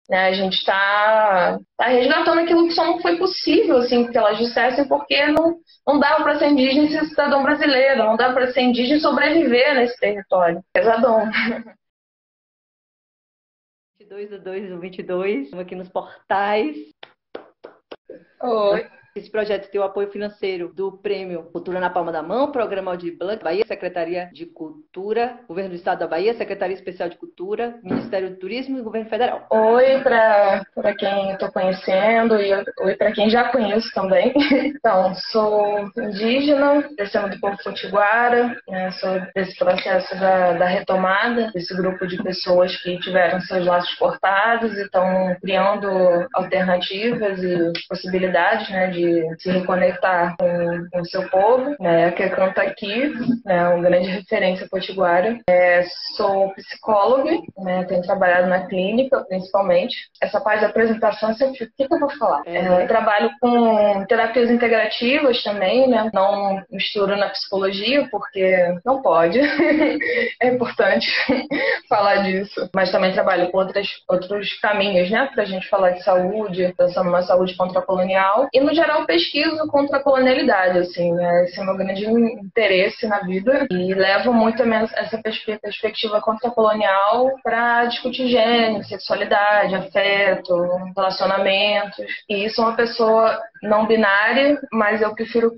né? A gente tá resgatando aquilo que só não foi possível, assim, que elas dissessem, porque não dava para ser indígena e ser cidadão brasileiro, não dava para ser indígena e sobreviver nesse território. Pesadão. 22/2/22, estamos aqui nos portais. Oi. Esse projeto tem o apoio financeiro do Prêmio Cultura na Palma da Mão, Programa Aldir Blanc, Bahia, Secretaria de Cultura, Governo do Estado da Bahia, Secretaria Especial de Cultura, Ministério do Turismo e Governo Federal. Oi para quem estou conhecendo e oi para quem já conheço também. Então, sou indígena, descendo do povo Potiguara, né, sou desse processo da retomada, desse grupo de pessoas que tiveram seus laços cortados e estão criando alternativas e possibilidades, né, de se reconectar com o seu povo, né, que canta aqui, né, uma grande referência potiguara. Sou psicóloga, né, tenho trabalhado na clínica, principalmente. Essa parte da apresentação, o que eu vou falar? Trabalho com terapias integrativas também, né, não misturo na psicologia, porque não pode, é importante falar disso, mas também trabalho com outros caminhos, né, pra gente falar de saúde, pensando na saúde contracolonial, e no geral pesquiso contra a colonialidade, assim, né? Esse é o meu grande interesse na vida, e levo muito essa perspectiva contracolonial para discutir gênero, sexualidade, afeto, relacionamentos, e sou uma pessoa não binária, mas eu prefiro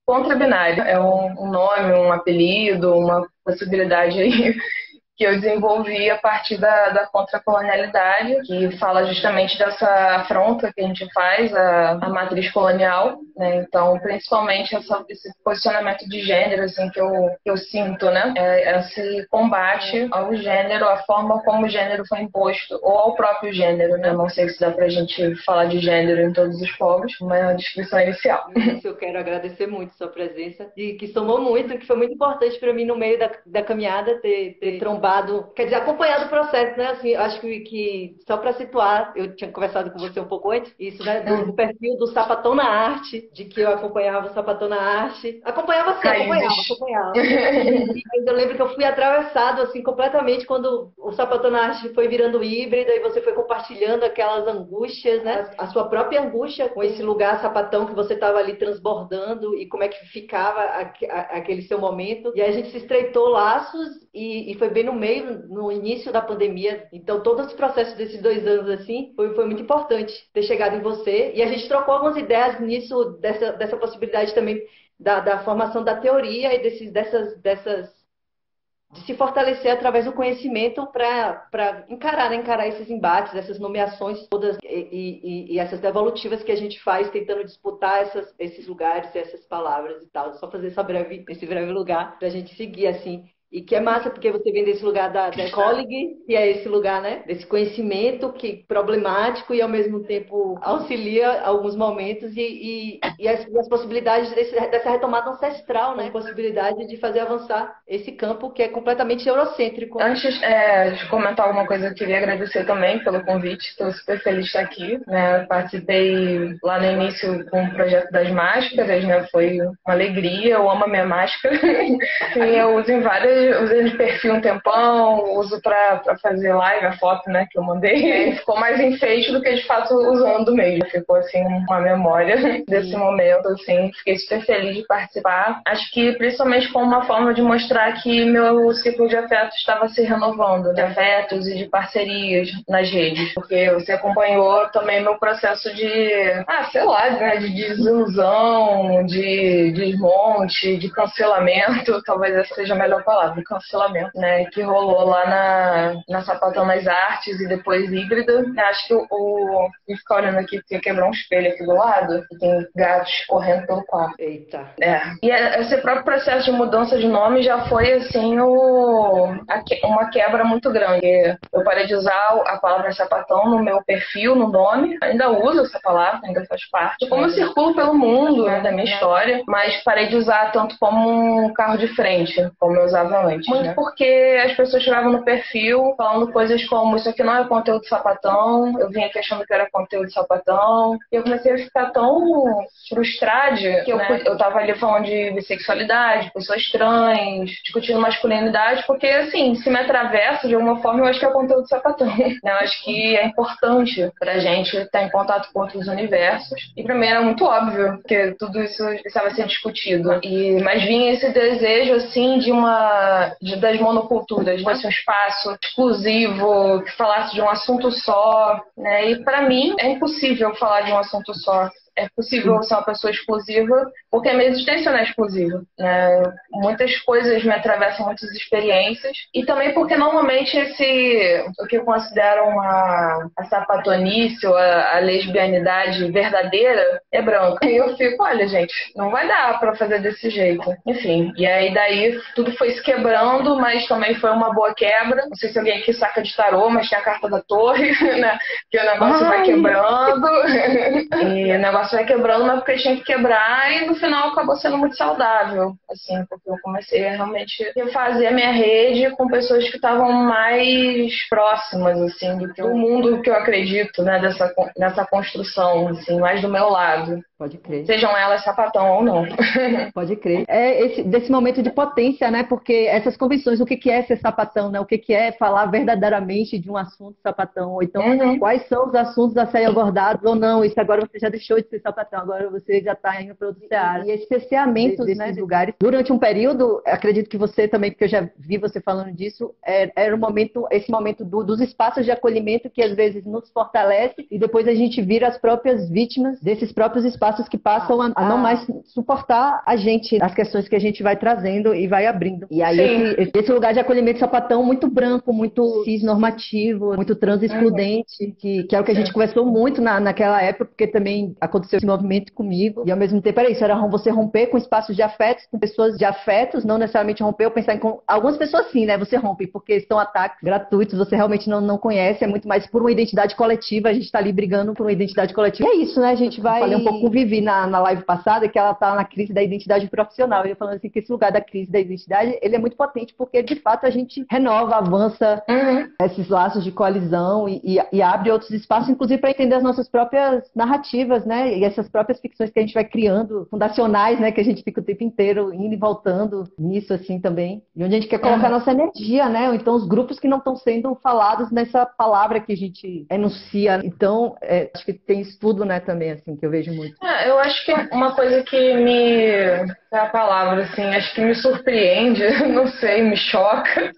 contra-binária, é um nome, um apelido, uma possibilidade aí que eu desenvolvi a partir da contracolonialidade, que fala justamente dessa afronta que a gente faz à matriz colonial, né? Então, principalmente esse posicionamento de gênero, assim, que eu sinto, né? Esse combate ao gênero, a forma como o gênero foi imposto, ou ao próprio gênero, né? Eu não sei se dá pra gente falar de gênero em todos os povos, mas é uma descrição inicial. Isso, eu quero agradecer muito sua presença, e que somou muito, que foi muito importante para mim no meio da caminhada ter trombado, quer dizer, acompanhado o processo, né? Assim, acho que só para situar, eu tinha conversado com você um pouco antes, isso, né? Do perfil do Sapatão na Arte, de que eu acompanhava o Sapatão na Arte. Acompanhava sim, acompanhava. Mas eu lembro que eu fui atravessado, assim, completamente quando o Sapatão na Arte foi virando híbrida e você foi compartilhando aquelas angústias, né? A sua própria angústia com esse lugar sapatão que você estava ali transbordando e como é que ficava aquele seu momento. E aí a gente se estreitou laços e foi bem no início da pandemia. Então, todo esse processo desses 2 anos, assim, foi muito importante ter chegado em você. E a gente trocou algumas ideias nisso, dessa possibilidade também da formação da teoria e de se fortalecer através do conhecimento para encarar esses embates, essas nomeações todas e essas devolutivas que a gente faz tentando disputar esses lugares, essas palavras e tal. Só fazer esse breve lugar para a gente seguir assim. E que é massa, porque você vem desse lugar da ecology, que é esse lugar, né? Desse conhecimento que problemático e ao mesmo tempo auxilia alguns momentos e as possibilidades dessa retomada ancestral, né? Possibilidade de fazer avançar esse campo que é completamente eurocêntrico. Antes de comentar alguma coisa, eu queria agradecer também pelo convite. Estou super feliz de estar aqui, né? Participei lá no início com o projeto das máscaras, né? Foi uma alegria. Eu amo a minha máscara. Sim, eu uso usei de perfil um tempão, uso para fazer live, a foto, né, que eu mandei. Ficou mais enfeite do que de fato usando mesmo. Ficou assim uma memória desse momento, assim. Fiquei super feliz de participar. Acho que principalmente como uma forma de mostrar que meu ciclo de afetos estava se renovando, de afetos e de parcerias nas redes, porque você acompanhou também meu processo de, sei lá, né, de desilusão, de desmonte, de cancelamento, talvez essa seja a melhor palavra, cancelamento, né, que rolou lá na Sapatão nas Artes e depois híbrida. Acho que eu ficar olhando aqui, porque quebrou um espelho aqui do lado e tem gatos correndo pelo quarto. Eita. E esse próprio processo de mudança de nome já foi, assim, uma quebra muito grande. Eu parei de usar a palavra sapatão no meu perfil, no nome. Ainda uso essa palavra, ainda faz parte. Como eu circulo pelo mundo, né, da minha história, mas parei de usar tanto como um carro de frente, como eu usava antes, muito, né? Porque as pessoas chegavam no perfil falando coisas como isso aqui não é conteúdo sapatão, eu vim aqui achando que era conteúdo sapatão, e eu comecei a ficar tão frustrada que eu tava ali falando de bissexualidade, pessoas trans, discutindo masculinidade, porque assim, se me atravessa de alguma forma, eu acho que é conteúdo sapatão. Eu acho que é importante pra gente estar em contato com outros universos, e pra mim era muito óbvio que tudo isso precisava ser discutido. Mas vinha esse desejo, assim, das monoculturas, fosse um espaço exclusivo, que falasse de um assunto só, né? E para mim é impossível falar de um assunto só. É possível ser uma pessoa exclusiva, porque a minha existência não é exclusiva, né? Muitas coisas me atravessam, muitas experiências, e também porque normalmente o que consideram a sapatonice ou a lesbianidade verdadeira é branca. E eu fico, olha gente, não vai dar pra fazer desse jeito. Enfim, e aí daí tudo foi se quebrando, mas também foi uma boa quebra. Não sei se alguém aqui saca de tarô, mas tem a carta da torre, né? Que o negócio vai quebrando. E o negócio vai quebrando, mas porque tinha que quebrar, e no final acabou sendo muito saudável, assim, porque eu comecei a realmente refazer a minha rede com pessoas que estavam mais próximas, assim, do mundo que eu acredito, né, dessa construção, assim, mais do meu lado. Pode crer. Sejam elas sapatão ou não. Pode crer. Desse momento de potência, né? Porque essas convenções, o que é ser sapatão, né? O que é falar verdadeiramente de um assunto sapatão? Ou então, quais são os assuntos a serem abordados ou não? Isso agora você já deixou de ser sapatão, agora você já está indo para outro cenário. E esse cerceamento desses lugares, durante um período, acredito que você também, porque eu já vi você falando disso, era esse momento dos espaços de acolhimento que às vezes nos fortalece e depois a gente vira as próprias vítimas desses próprios espaços que passam a não mais suportar a gente, as questões que a gente vai trazendo e vai abrindo. E aí esse lugar de acolhimento sapatão muito branco, muito cis-normativo, muito trans-excludente, que é o que a gente conversou muito naquela época, porque também aconteceu esse movimento comigo. E ao mesmo tempo era isso, era você romper com espaços de afetos, com pessoas de afetos, não necessariamente romper, eu pensar em algumas pessoas sim, né? Você rompe, porque são ataques gratuitos, você realmente não conhece, é muito mais por uma identidade coletiva, a gente tá ali brigando por uma identidade coletiva. E é isso, né? A gente vai... Falei um pouco com Vivi na live passada, que ela tá na crise da identidade profissional. E eu falando assim, que esse lugar da crise da identidade, ele é muito potente, porque de fato a gente renova, avança esses laços de coalizão e abre outros espaços, inclusive para entender as nossas próprias narrativas, né? E essas próprias ficções que a gente vai criando, fundacionais, né? Que a gente fica o tempo inteiro indo e voltando nisso, assim, também. E onde a gente quer colocar nossa energia, né? Ou então os grupos que não estão sendo falados nessa palavra que a gente enuncia. Então, acho que tem estudo, né, também, assim, que eu vejo muito. Eu acho que uma coisa que é a palavra, assim, acho que me surpreende, não sei, me choca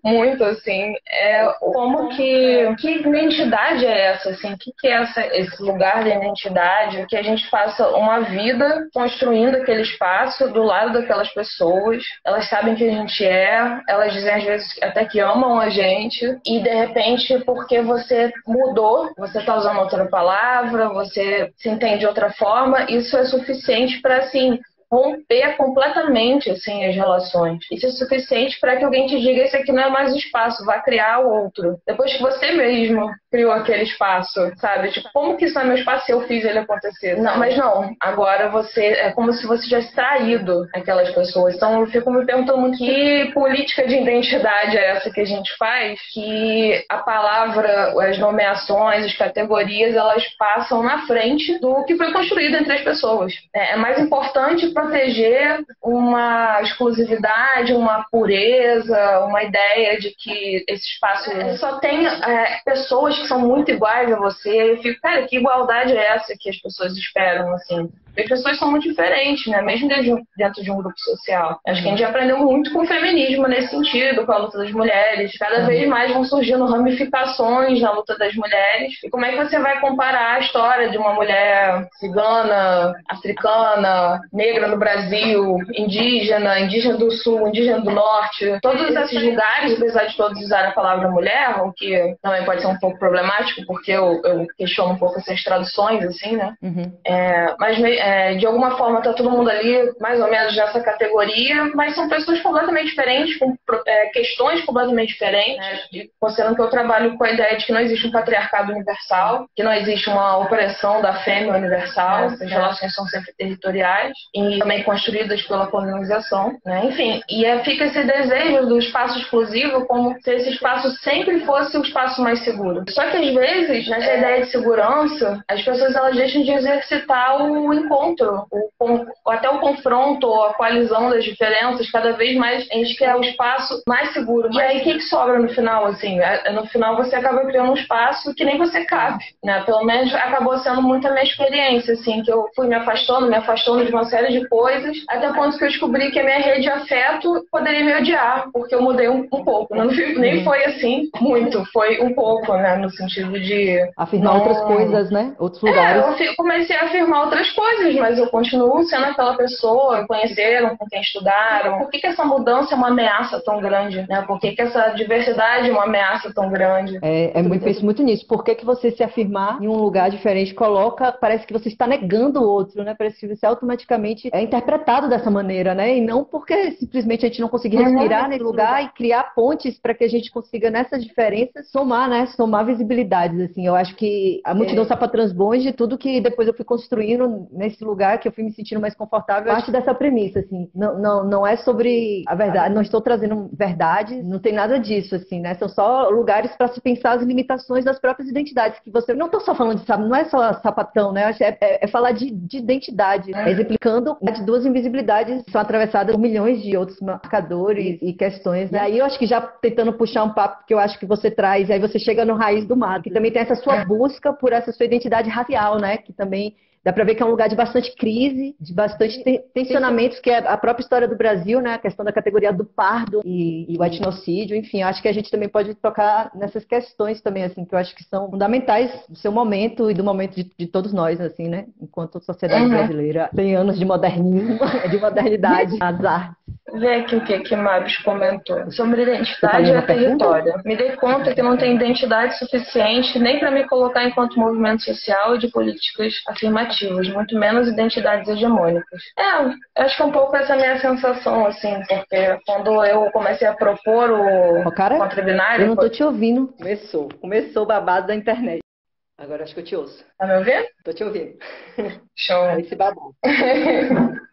muito, assim, é como que identidade é essa, assim, o que é esse lugar de identidade, que a gente faça uma vida construindo aquele espaço do lado daquelas pessoas, elas sabem que a gente elas dizem às vezes até que amam a gente, e de repente, porque você mudou, você tá usando outra palavra, você se entende de outra forma, isso é suficiente para, assim, romper completamente, assim, as relações. Isso é suficiente para que alguém te diga: esse aqui não é mais o espaço, vai criar o outro. Depois que você mesmo criou aquele espaço, sabe? Tipo, como que isso não é meu espaço se eu fiz ele acontecer? Não, mas não. Agora é como se você tivesse traído aquelas pessoas. Então eu fico me perguntando muito que política de identidade é essa que a gente faz, que a palavra, as nomeações, as categorias, elas passam na frente do que foi construído entre as pessoas. É mais importante proteger uma exclusividade, uma pureza, uma ideia de que esse espaço só tem pessoas que são muito iguais a você. Eu fico, cara, que igualdade é essa que as pessoas esperam, assim? As pessoas são muito diferentes, né? Mesmo dentro de um grupo social. Acho que a gente aprendeu muito com o feminismo nesse sentido, com a luta das mulheres. Cada vez mais vão surgindo ramificações na luta das mulheres. E como é que você vai comparar a história de uma mulher cigana, africana, negra no Brasil, indígena do sul, indígena do norte? Todos esses lugares, apesar de todos usarem a palavra mulher, o que também pode ser um pouco problemático, porque eu questiono um pouco essas traduções, assim, né? Mas de alguma forma tá todo mundo ali mais ou menos nessa categoria, mas são pessoas completamente diferentes, com questões completamente diferentes, né? Considerando que eu trabalho com a ideia de que não existe um patriarcado universal, que não existe uma opressão da fêmea universal, as relações são sempre territoriais, e e também construídas pela colonização, né? Enfim, fica esse desejo do espaço exclusivo como se esse espaço sempre fosse o espaço mais seguro. Só que às vezes, nessa ideia de segurança, as pessoas elas deixam de exercitar o encontro, até o confronto, ou a coalizão das diferenças. Cada vez mais a gente quer o espaço mais seguro. E aí o que sobra no final, assim? No final você acaba criando um espaço que nem você cabe, né? Pelo menos acabou sendo muito a minha experiência, assim, que eu fui me afastando de uma série de coisas, até o ponto que eu descobri que a minha rede de afeto poderia me odiar, porque eu mudei um pouco. Nem foi assim, muito, foi um pouco, né? No sentido de... Afirmar outras coisas, né? Outros lugares. Eu comecei a afirmar outras coisas, mas eu continuo sendo aquela pessoa, conheceram, com quem estudaram. Por que essa mudança é uma ameaça tão grande, né? Por que essa diversidade é uma ameaça tão grande? Penso muito nisso. Por que você se afirmar em um lugar diferente parece que você está negando o outro, né? Parece que você automaticamente é interpretado dessa maneira, né? E não porque simplesmente a gente não conseguir respirar nesse lugar e criar pontes para que a gente consiga, nessas diferenças, somar, né? Somar visibilidades, assim. Eu acho que a multidão Sapatransbonde, tudo que depois eu fui construindo nesse lugar, que eu fui me sentindo mais confortável, parte dessa premissa, assim. Não é sobre a verdade, não estou trazendo verdade, não tem nada disso, assim, né? São só lugares para se pensar as limitações das próprias identidades, que você... Não estou só falando de não é só sapatão, né? É falar de identidade, exemplificando de duas invisibilidades que são atravessadas por milhões de outros marcadores e questões, né? Aí eu acho que já tentando puxar um papo que eu acho que você traz, aí você chega no raiz do mato, que também tem essa sua busca por essa sua identidade racial, né? Que também dá para ver que é um lugar de bastante crise, de bastante tensionamentos, que é a própria história do Brasil, né? A questão da categoria do pardo e o etnocídio, enfim, acho que a gente também pode tocar nessas questões também, assim, que eu acho que são fundamentais do seu momento e do momento de todos nós, assim, né? Enquanto sociedade brasileira, 100 anos de modernismo, de modernidade, as artes. Vê aqui o que Mabs comentou. Sobre identidade e território. Me dei conta que não tenho identidade suficiente nem para me colocar enquanto movimento social e de políticas afirmativas, muito menos identidades hegemônicas. Acho que é um pouco essa minha sensação, assim, porque quando eu comecei a propor o contra-binário... Eu não tô te ouvindo. Começou o babado da internet. Agora acho que eu te ouço. Tá me ouvindo? Tô te ouvindo. Show. Esse babado.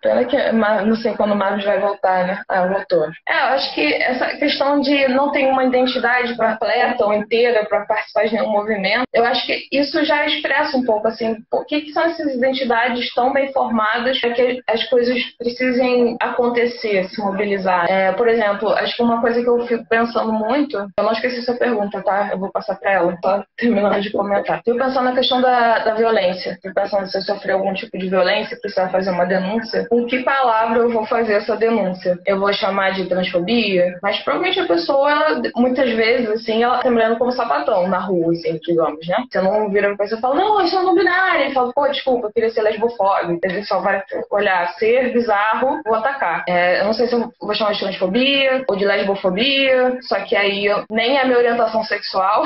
Pena que não sei quando o Marcos vai voltar, né? Voltou. Eu acho que essa questão de não ter uma identidade completa ou inteira para participar de nenhum movimento, eu acho que isso já expressa um pouco, assim, por que são essas identidades tão bem formadas para que as coisas precisem acontecer, se mobilizar. Por exemplo, acho que uma coisa que eu fico pensando muito, eu não esqueci sua pergunta, tá? Eu vou passar para ela, tá? Terminando de comentar. Fico pensando na questão da violência. Fico pensando se eu sofrer algum tipo de violência, precisar fazer uma denúncia. Com que palavra eu vou fazer essa denúncia? Eu vou chamar de transfobia? Mas provavelmente a pessoa, ela, muitas vezes, assim, ela tá me olhando como sapatão na rua, assim, digamos, né? Você não vira pra pessoa e fala, não, eu sou não binária. E fala, pô, desculpa, eu queria ser lesbofóbico. Ele só vai olhar, ser bizarro, vou atacar. Eu não sei se eu vou chamar de transfobia ou de lesbofobia, só que aí nem é a minha orientação sexual,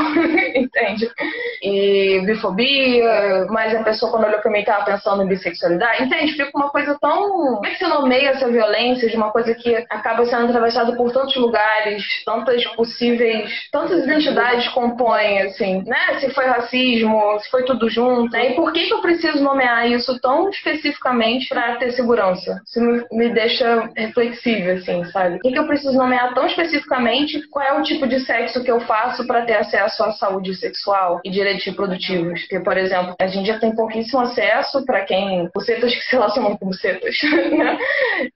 entende? E bifobia, mas a pessoa quando olhou pra mim tava pensando em bissexualidade, entende? Fica uma coisa tão... Como é que você nomeia essa violência de uma coisa que acaba sendo atravessada por tantos lugares, tantas identidades compõem, assim, né? Se foi racismo, se foi tudo junto, né? E por que eu preciso nomear isso tão especificamente para ter segurança? Isso me deixa reflexiva, assim, sabe? Por que eu preciso nomear tão especificamente qual é o tipo de sexo que eu faço para ter acesso à saúde sexual e direitos reprodutivos? Porque, por exemplo, a gente já tem pouquíssimo acesso para quem... bucetas que se relacionam com bucetas, né?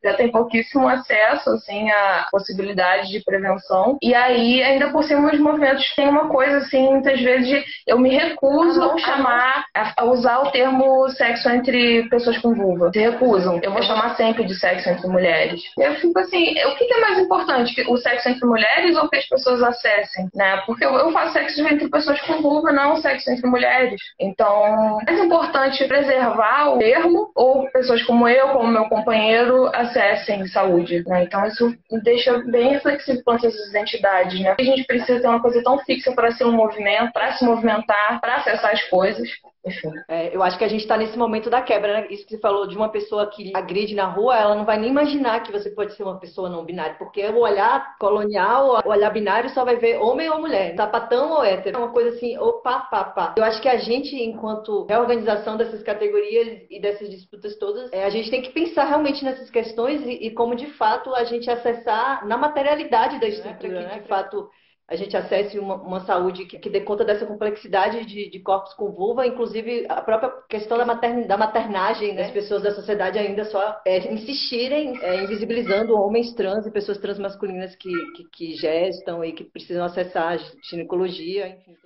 Já tem pouquíssimo acesso, assim, a possibilidade de prevenção. E aí, ainda por cima, os movimentos têm uma coisa, assim, muitas vezes eu me recuso a usar o termo sexo entre pessoas com vulva. Se recusam. Eu vou chamar sempre de sexo entre mulheres. Eu fico assim, o que é mais importante? O sexo entre mulheres ou que as pessoas acessem, né? Porque eu faço sexo entre pessoas com vulva, não sexo entre mulheres. Então, é mais importante preservar o termo ou pessoas como eu, como meu companheiro, acessem saúde, né? Então, isso me deixa bem reflexivo quanto a essas identidades, né? A gente precisa ter uma coisa tão fixa para ser um movimento, para se movimentar, para acessar as coisas. Enfim. Eu acho que a gente está nesse momento da quebra, né? Isso que você falou de uma pessoa que agride na rua, ela não vai nem imaginar que você pode ser uma pessoa não binária, porque o olhar colonial, o olhar binário só vai ver homem ou mulher, sapatão ou hétero. É uma coisa assim, opa, pá. Eu acho que a gente, enquanto reorganização dessas categorias e dessas disputas todas, a gente tem que pensar realmente nessas questões e como, de fato, a gente acessar na materialidade da estrutura, né? De fato, a gente acesse uma saúde que dê conta dessa complexidade de corpos com vulva, inclusive a própria questão da maternagem, né? As pessoas da sociedade ainda só insistirem invisibilizando homens trans e pessoas transmasculinas que gestam e que precisam acessar a ginecologia, enfim.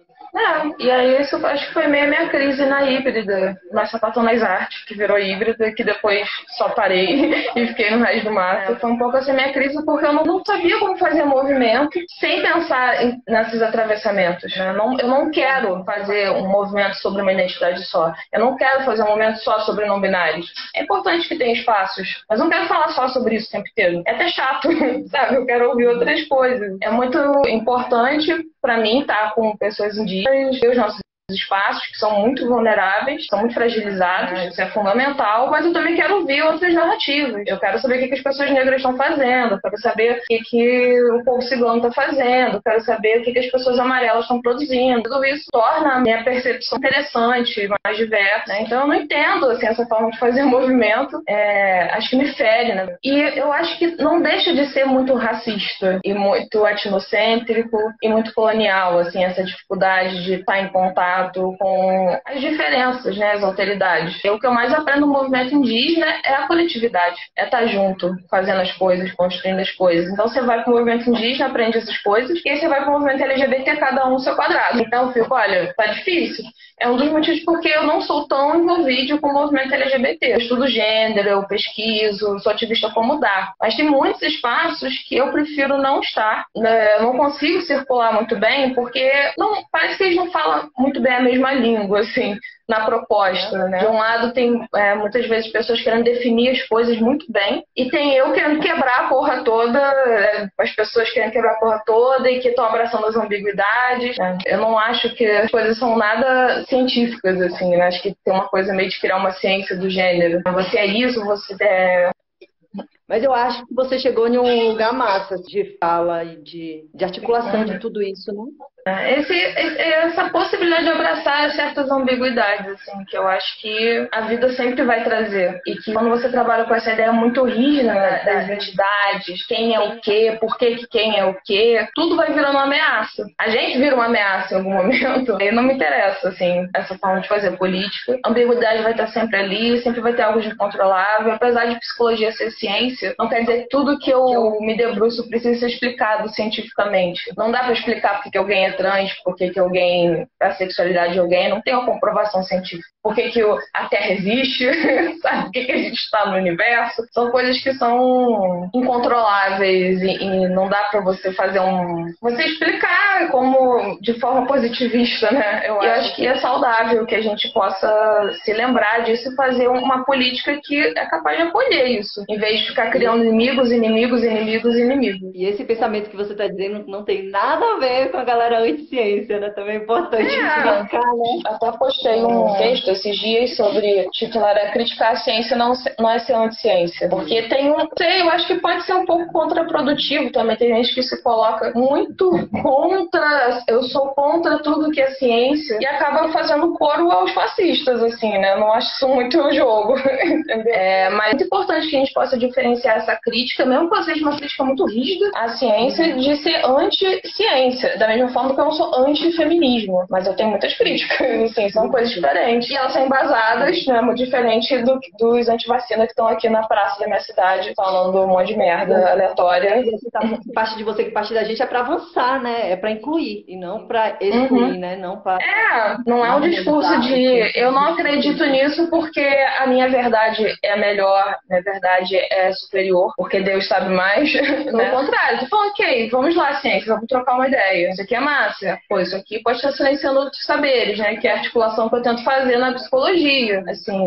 E aí isso acho que foi meio a minha crise na híbrida, na Sapatão nas Artes, que virou híbrida, que depois só parei e fiquei no resto do mato. Foi um pouco essa minha crise porque eu não sabia como fazer movimento sem pensar nesses atravessamentos, né? Eu não quero fazer um movimento sobre uma identidade só. Eu não quero fazer um movimento só sobre não binários. É importante que tenha espaços, mas não quero falar só sobre isso o tempo inteiro. É até chato, sabe? Eu quero ouvir outras coisas. É muito importante para mim estar com pessoas indígenas, ver os nossos espaços que são muito vulneráveis, são muito fragilizados, isso é fundamental, mas eu também quero ouvir outras narrativas. Eu quero saber o que as pessoas negras estão fazendo, quero saber o que o povo cigano está fazendo, quero saber o que as pessoas amarelas estão produzindo. Tudo isso torna a minha percepção interessante, mais diversa, né? Então eu não entendo assim, essa forma de fazer movimento, acho que me fere, né? E eu acho que não deixa de ser muito racista e muito etnocêntrico e muito colonial, assim, essa dificuldade de estar em contato com as diferenças, né, as alteridades. O que eu mais aprendo no movimento indígena é a coletividade, é estar junto, fazendo as coisas, construindo as coisas. Então você vai para o movimento indígena, aprende essas coisas, e aí você vai para o movimento LGBT, cada um no seu quadrado. Então eu fico, olha, tá difícil. É um dos motivos porque eu não sou tão envolvida com o movimento LGBT. Eu estudo gênero, eu pesquiso, sou ativista como dá. Mas tem muitos espaços que eu prefiro não estar. Eu não consigo circular muito bem porque parece que eles não falam muito bem a mesma língua, assim, na proposta, né? De um lado tem muitas vezes pessoas querendo definir as coisas muito bem e tem eu querendo quebrar a porra toda, as pessoas querendo quebrar a porra toda e que estão abraçando as ambiguidades, né? Eu não acho que as coisas são nada científicas, assim, né? Acho que tem uma coisa meio de criar uma ciência do gênero. Você é isso, você é... Mas eu acho que você chegou em um lugar massa de fala e de articulação de tudo isso, né? Essa possibilidade de abraçar certas ambiguidades, assim, que eu acho que a vida sempre vai trazer. E que quando você trabalha com essa ideia muito rígida, né, das identidades, quem é o quê, por que quem é o quê, tudo vai virando uma ameaça. A gente vira uma ameaça em algum momento. E não me interessa, assim, essa forma de fazer política. A ambiguidade vai estar sempre ali, sempre vai ter algo de incontrolável. Apesar de psicologia ser ciência, não quer dizer que tudo que eu me debruço precisa ser explicado cientificamente. Não dá para explicar porque alguém é trans, porque alguém, a sexualidade de alguém não tem uma comprovação científica. Por que a Terra existe, sabe? Por que a gente está no universo? São coisas que são incontroláveis e não dá para você fazer você explicar como de forma positivista, né? Eu acho que é saudável que a gente possa se lembrar disso e fazer uma política que é capaz de acolher isso, em vez de ficar criando inimigos. E esse pensamento que você está dizendo não tem nada a ver com a galera anti-ciência, né? Também é importante marcar, né? Até postei um texto esses dias sobre titular criticar a ciência não é ser anti-ciência. Porque eu acho que pode ser um pouco contraprodutivo também. Tem gente que se coloca muito contra, eu sou contra tudo que é ciência e acaba fazendo coro aos fascistas, assim, né? Eu não acho isso muito jogo, entendeu? Mas é muito importante que a gente possa diferenciar essa crítica, mesmo que seja uma crítica muito rígida à ciência, de ser anti-ciência. Da mesma forma que eu não sou anti-feminismo, mas eu tenho muitas críticas, assim, são coisas diferentes. E elas são embasadas, né, muito diferente dos anti-vacina que estão aqui na praça da minha cidade falando um monte de merda aleatória. Parte de você, que parte da gente é pra avançar, né? É pra incluir e não pra excluir, né? Não é um discurso de eu não acredito nisso porque a minha verdade é melhor, minha verdade é superior, porque Deus sabe mais. Pelo contrário, tu fala, ok, vamos lá, ciência, vamos trocar uma ideia. Isso aqui é massa. Pô, isso aqui pode estar silenciando outros saberes, né? Que é a articulação que eu tento fazer na psicologia. Assim,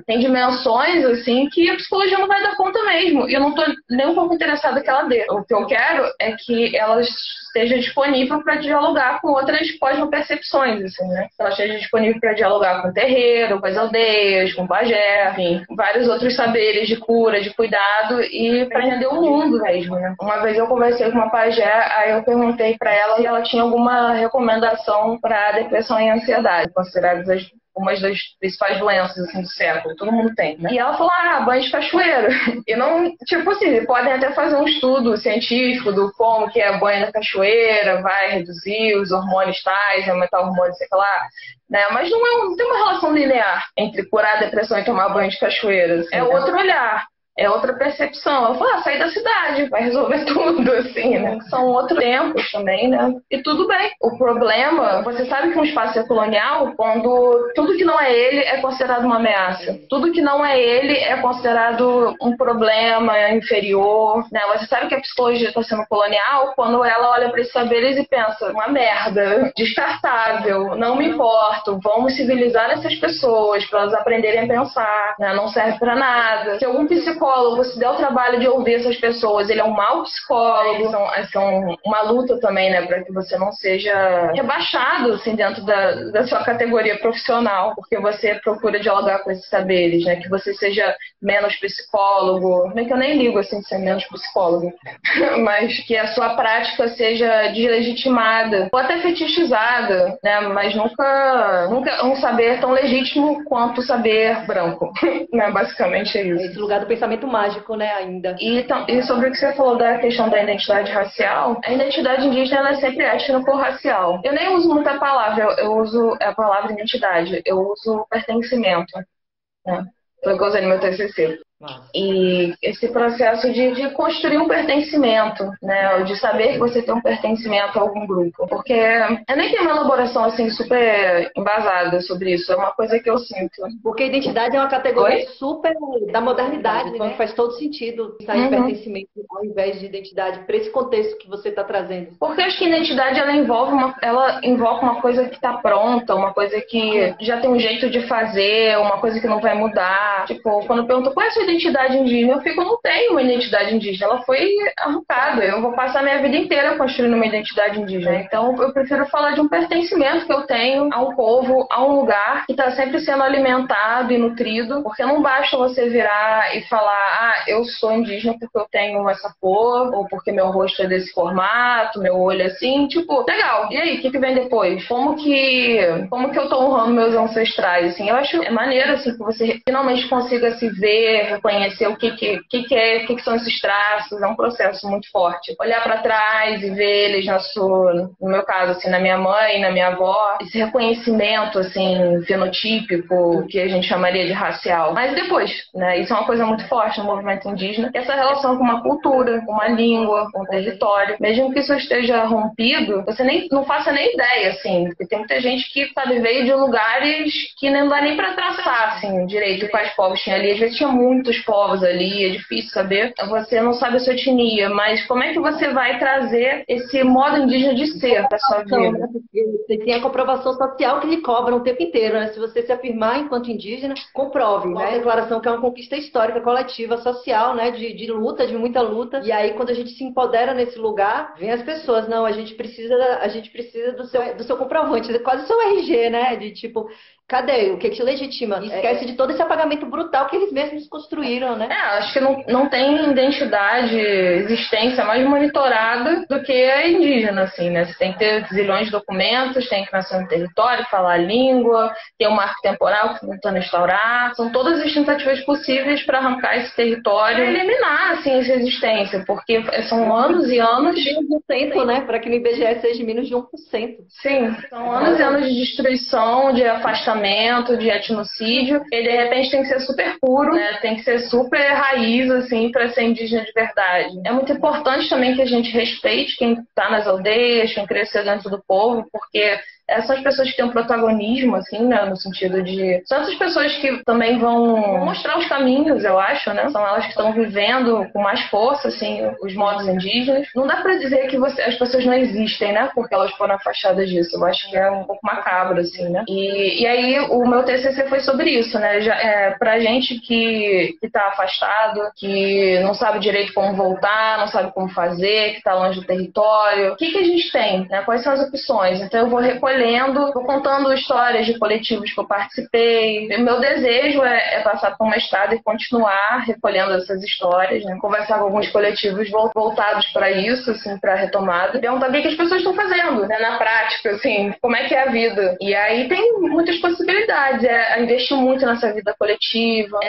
tem dimensões, assim, que a psicologia não vai dar conta mesmo. E eu não tô nem um pouco interessada que ela dê. O que eu quero é que ela esteja disponível para dialogar com outras cosmopercepções, assim, né? Ela esteja disponível para dialogar com o terreiro, com as aldeias, com o pajé, enfim, vários outros saberes de cura, de cuidado e para entender o mundo mesmo, né? Uma vez eu conversei com uma pajé, aí eu perguntei para ela se ela tinha alguma recomendação para depressão e ansiedade, consideradas umas das principais doenças assim, do século, todo mundo tem, né? E ela falou, banho de cachoeira. E não, tipo assim, podem até fazer um estudo científico do como que é banho na cachoeira, vai reduzir os hormônios tais, aumentar o hormônio, sei lá, né? Mas não tem uma relação linear entre curar a depressão e tomar banho de cachoeira. Assim, é outro olhar. É outra percepção. Ela fala, sai da cidade, vai resolver tudo, assim, né? São outros tempos também, né? E tudo bem. O problema, você sabe que um espaço é colonial quando tudo que não é ele é considerado uma ameaça. Tudo que não é ele é considerado um problema inferior, né? Você sabe que a psicologia está sendo colonial quando ela olha para esses saberes e pensa, uma merda, descartável, não me importo, vamos civilizar essas pessoas para elas aprenderem a pensar, né? Não serve para nada. Se algum psicólogo se der o trabalho de ouvir essas pessoas, ele é um mau psicólogo, são uma luta também, né, para que você não seja rebaixado, assim, dentro da sua categoria profissional, porque você procura dialogar com esses saberes, né, que você seja menos psicólogo, nem que eu nem ligo, assim, de ser menos psicólogo, mas que a sua prática seja deslegitimada, ou até fetichizada, né, mas nunca um saber tão legítimo quanto o saber branco, né, basicamente é isso. Esse lugar do pensamento mágico, né, ainda. E sobre o que você falou da questão da identidade racial, a identidade indígena ela é sempre étnico-racial. Eu nem uso muita palavra, eu uso a palavra identidade, eu uso pertencimento, né? Foi o que eu usei no meu TCC. E esse processo de construir um pertencimento, né? De saber que você tem um pertencimento a algum grupo. Porque eu nem tenho uma elaboração assim super embasada sobre isso, é uma coisa que eu sinto. Porque identidade é uma categoria super da modernidade, né? Então faz todo sentido pensar em pertencimento ao invés de identidade, para esse contexto que você está trazendo. Porque eu acho que a identidade ela invoca uma coisa que está pronta, uma coisa que já tem um jeito de fazer, uma coisa que não vai mudar. Tipo, quando eu pergunto qual é a sua identidade indígena, eu não tenho uma identidade indígena, ela foi arrancada. Eu vou passar minha vida inteira construindo uma identidade indígena. Então, eu prefiro falar de um pertencimento que eu tenho a um povo, a um lugar que está sempre sendo alimentado e nutrido, porque não basta você virar e falar, eu sou indígena porque eu tenho essa cor, ou porque meu rosto é desse formato, meu olho é assim, tipo, legal. E aí, o que vem depois? Como que eu tô honrando meus ancestrais, assim? Eu acho maneiro, assim, que você finalmente consiga se ver, reconhecer o que são esses traços, é um processo muito forte. Olhar para trás e ver eles no meu caso, assim, na minha mãe, na minha avó, esse reconhecimento, assim, fenotípico, que a gente chamaria de racial. Mas depois, né, isso é uma coisa muito forte no movimento indígena, essa relação com uma cultura, com uma língua, com um território. Mesmo que isso esteja rompido, você não faça nem ideia, assim, porque tem muita gente que, sabe, veio de lugares que não dá nem para traçar, assim, direito de quais povos tinha ali. Às vezes tinha muitos povos ali, é difícil saber. Você não sabe a sua etnia, mas como é que você vai trazer esse modo indígena de ser para sua vida? Você tem a comprovação social que lhe cobra o tempo inteiro, né? Se você se afirmar enquanto indígena, comprove, né? A declaração que é uma conquista histórica, coletiva, social, né? De luta, de muita luta. E aí, quando a gente se empodera nesse lugar, vem as pessoas, não, a gente precisa do seu comprovante, quase o seu RG, né? De tipo, cadê? O que te legitima? E esquece de todo esse apagamento brutal que eles mesmos construíram, né? Acho que não tem identidade, existência mais monitorada do que a indígena, assim, né? Você tem que ter zilhões de documentos, tem que nascer no território, falar a língua, ter um marco temporal que você está tentando instaurar. São todas as tentativas possíveis para arrancar esse território e eliminar, assim, essa existência, porque são anos e anos... De tempo, né? Para que no IBGE seja menos de 1%. Sim, são anos e anos de destruição, de afastamento, de etnocídio, e de repente tem que ser super puro, né? Tem que ser super raiz, assim, para ser indígena de verdade. É muito importante também que a gente respeite quem está nas aldeias, quem cresceu dentro do povo, porque essas pessoas que têm um protagonismo, assim, né, no sentido de... São essas pessoas que também vão mostrar os caminhos, eu acho, né? São elas que estão vivendo com mais força, assim, os modos indígenas. Não dá pra dizer que as pessoas não existem, né? Porque elas foram afastadas disso. Eu acho que é um pouco macabro, assim, né? E aí, o meu TCC foi sobre isso, né? Pra gente que tá afastado, que não sabe direito como voltar, não sabe como fazer, que tá longe do território, o que a gente tem, né? Quais são as opções? Então, eu vou recolher recolhendo, vou contando histórias de coletivos que eu participei. O meu desejo é passar por um mestrado e continuar recolhendo essas histórias, né? Conversar com alguns coletivos voltados para isso, assim, para retomada. Perguntar o que as pessoas estão fazendo, né, na prática, assim, como é que é a vida. E aí tem muitas possibilidades. Investir muito nessa vida coletiva,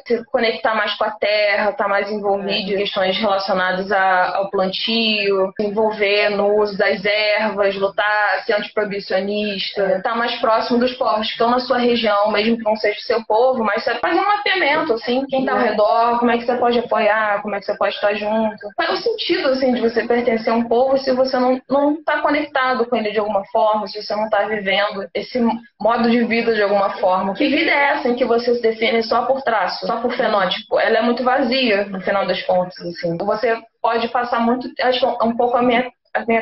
se conectar mais com a terra, estar mais envolvido em questões relacionadas ao plantio, se envolver no uso das ervas, lutar, ser antiproibicionista, estar mais próximo dos povos que estão na sua região, mesmo que não seja o seu povo, mas você fazer um mapeamento, assim, quem está ao redor, como é que você pode apoiar, como é que você pode estar junto. Qual é o sentido, assim, de você pertencer a um povo se você não está conectado com ele de alguma forma, se você não está vivendo esse modo de vida de alguma forma? Que vida é essa em que você se define só por traço, só por fenótipo? Ela é muito vazia, no final das contas, assim. Você pode passar muito... Acho que é um pouco a minha